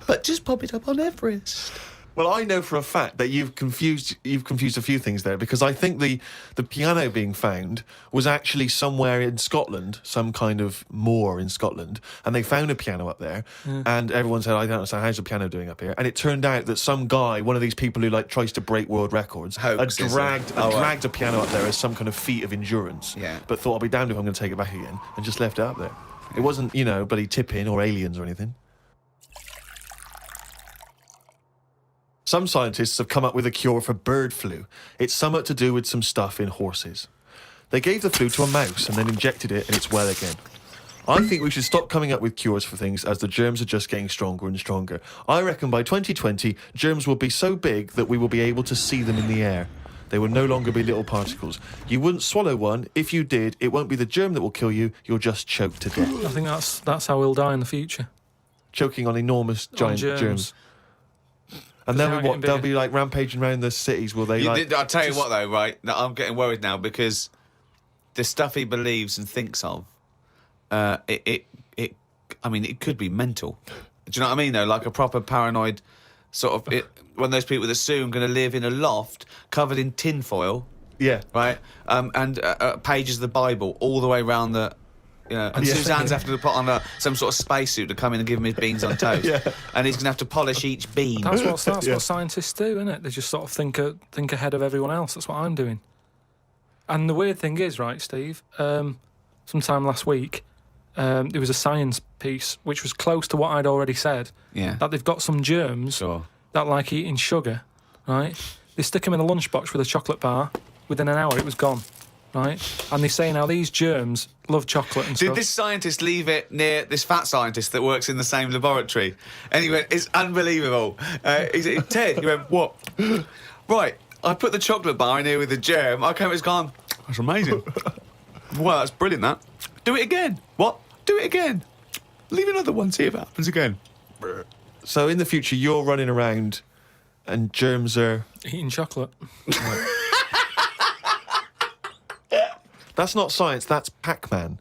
But just pop it up on Everest. Well, I know for a fact that you've confused a few things there, because I think the piano being found was actually somewhere in Scotland, some kind of moor in Scotland, and they found a piano up there, and everyone said, I don't understand, how's the piano doing up here? And it turned out that some guy, one of these people who like tries to break world records, had dragged a piano up there as some kind of feat of endurance, but thought, I'll be damned if I'm going to take it back again, and just left it up there. It wasn't, bloody tipping or aliens or anything. Some scientists have come up with a cure for bird flu. It's somewhat to do with some stuff in horses. They gave the flu to a mouse and then injected it and it's well again. I think we should stop coming up with cures for things, as the germs are just getting stronger and stronger. I reckon by 2020, germs will be so big that we will be able to see them in the air. They will no longer be little particles. You wouldn't swallow one. If you did, it won't be the germ that will kill you. You'll just choke to death. I think that's how we'll die in the future. Choking on enormous giant germs. And they'll be like rampaging around the cities, will they? I'll tell you what, though, right? I'm getting worried now, because the stuff he believes and thinks of, it could be mental. Do you know what I mean, though? Like a proper paranoid sort of... one of those people that soon going to live in a loft covered in tinfoil. Yeah. Right? And pages of the Bible all the way around the... and Suzanne's having to put on some sort of spacesuit to come in and give him his beans on toast. And he's going to have to polish each bean. That's what scientists do, isn't it? They just sort of think ahead of everyone else. That's what I'm doing. And the weird thing is, right, Steve, sometime last week, there was a science piece which was close to what I'd already said. Yeah. That they've got some germs that like eating sugar, right? They stick them in a lunchbox with a chocolate bar. Within an hour, it was gone. Right? And they say now these germs love chocolate and stuff. Did this scientist leave it near this fat scientist that works in the same laboratory? And he went, it's unbelievable. He said, Ted, he went, what? Right, I put the chocolate bar in here with the germ. I came, it's gone. That's amazing. Wow, that's brilliant, that. Do it again. What? Do it again. Leave another one, see if it happens again. So in the future, you're running around and germs are... eating chocolate. That's not science, that's Pac-Man.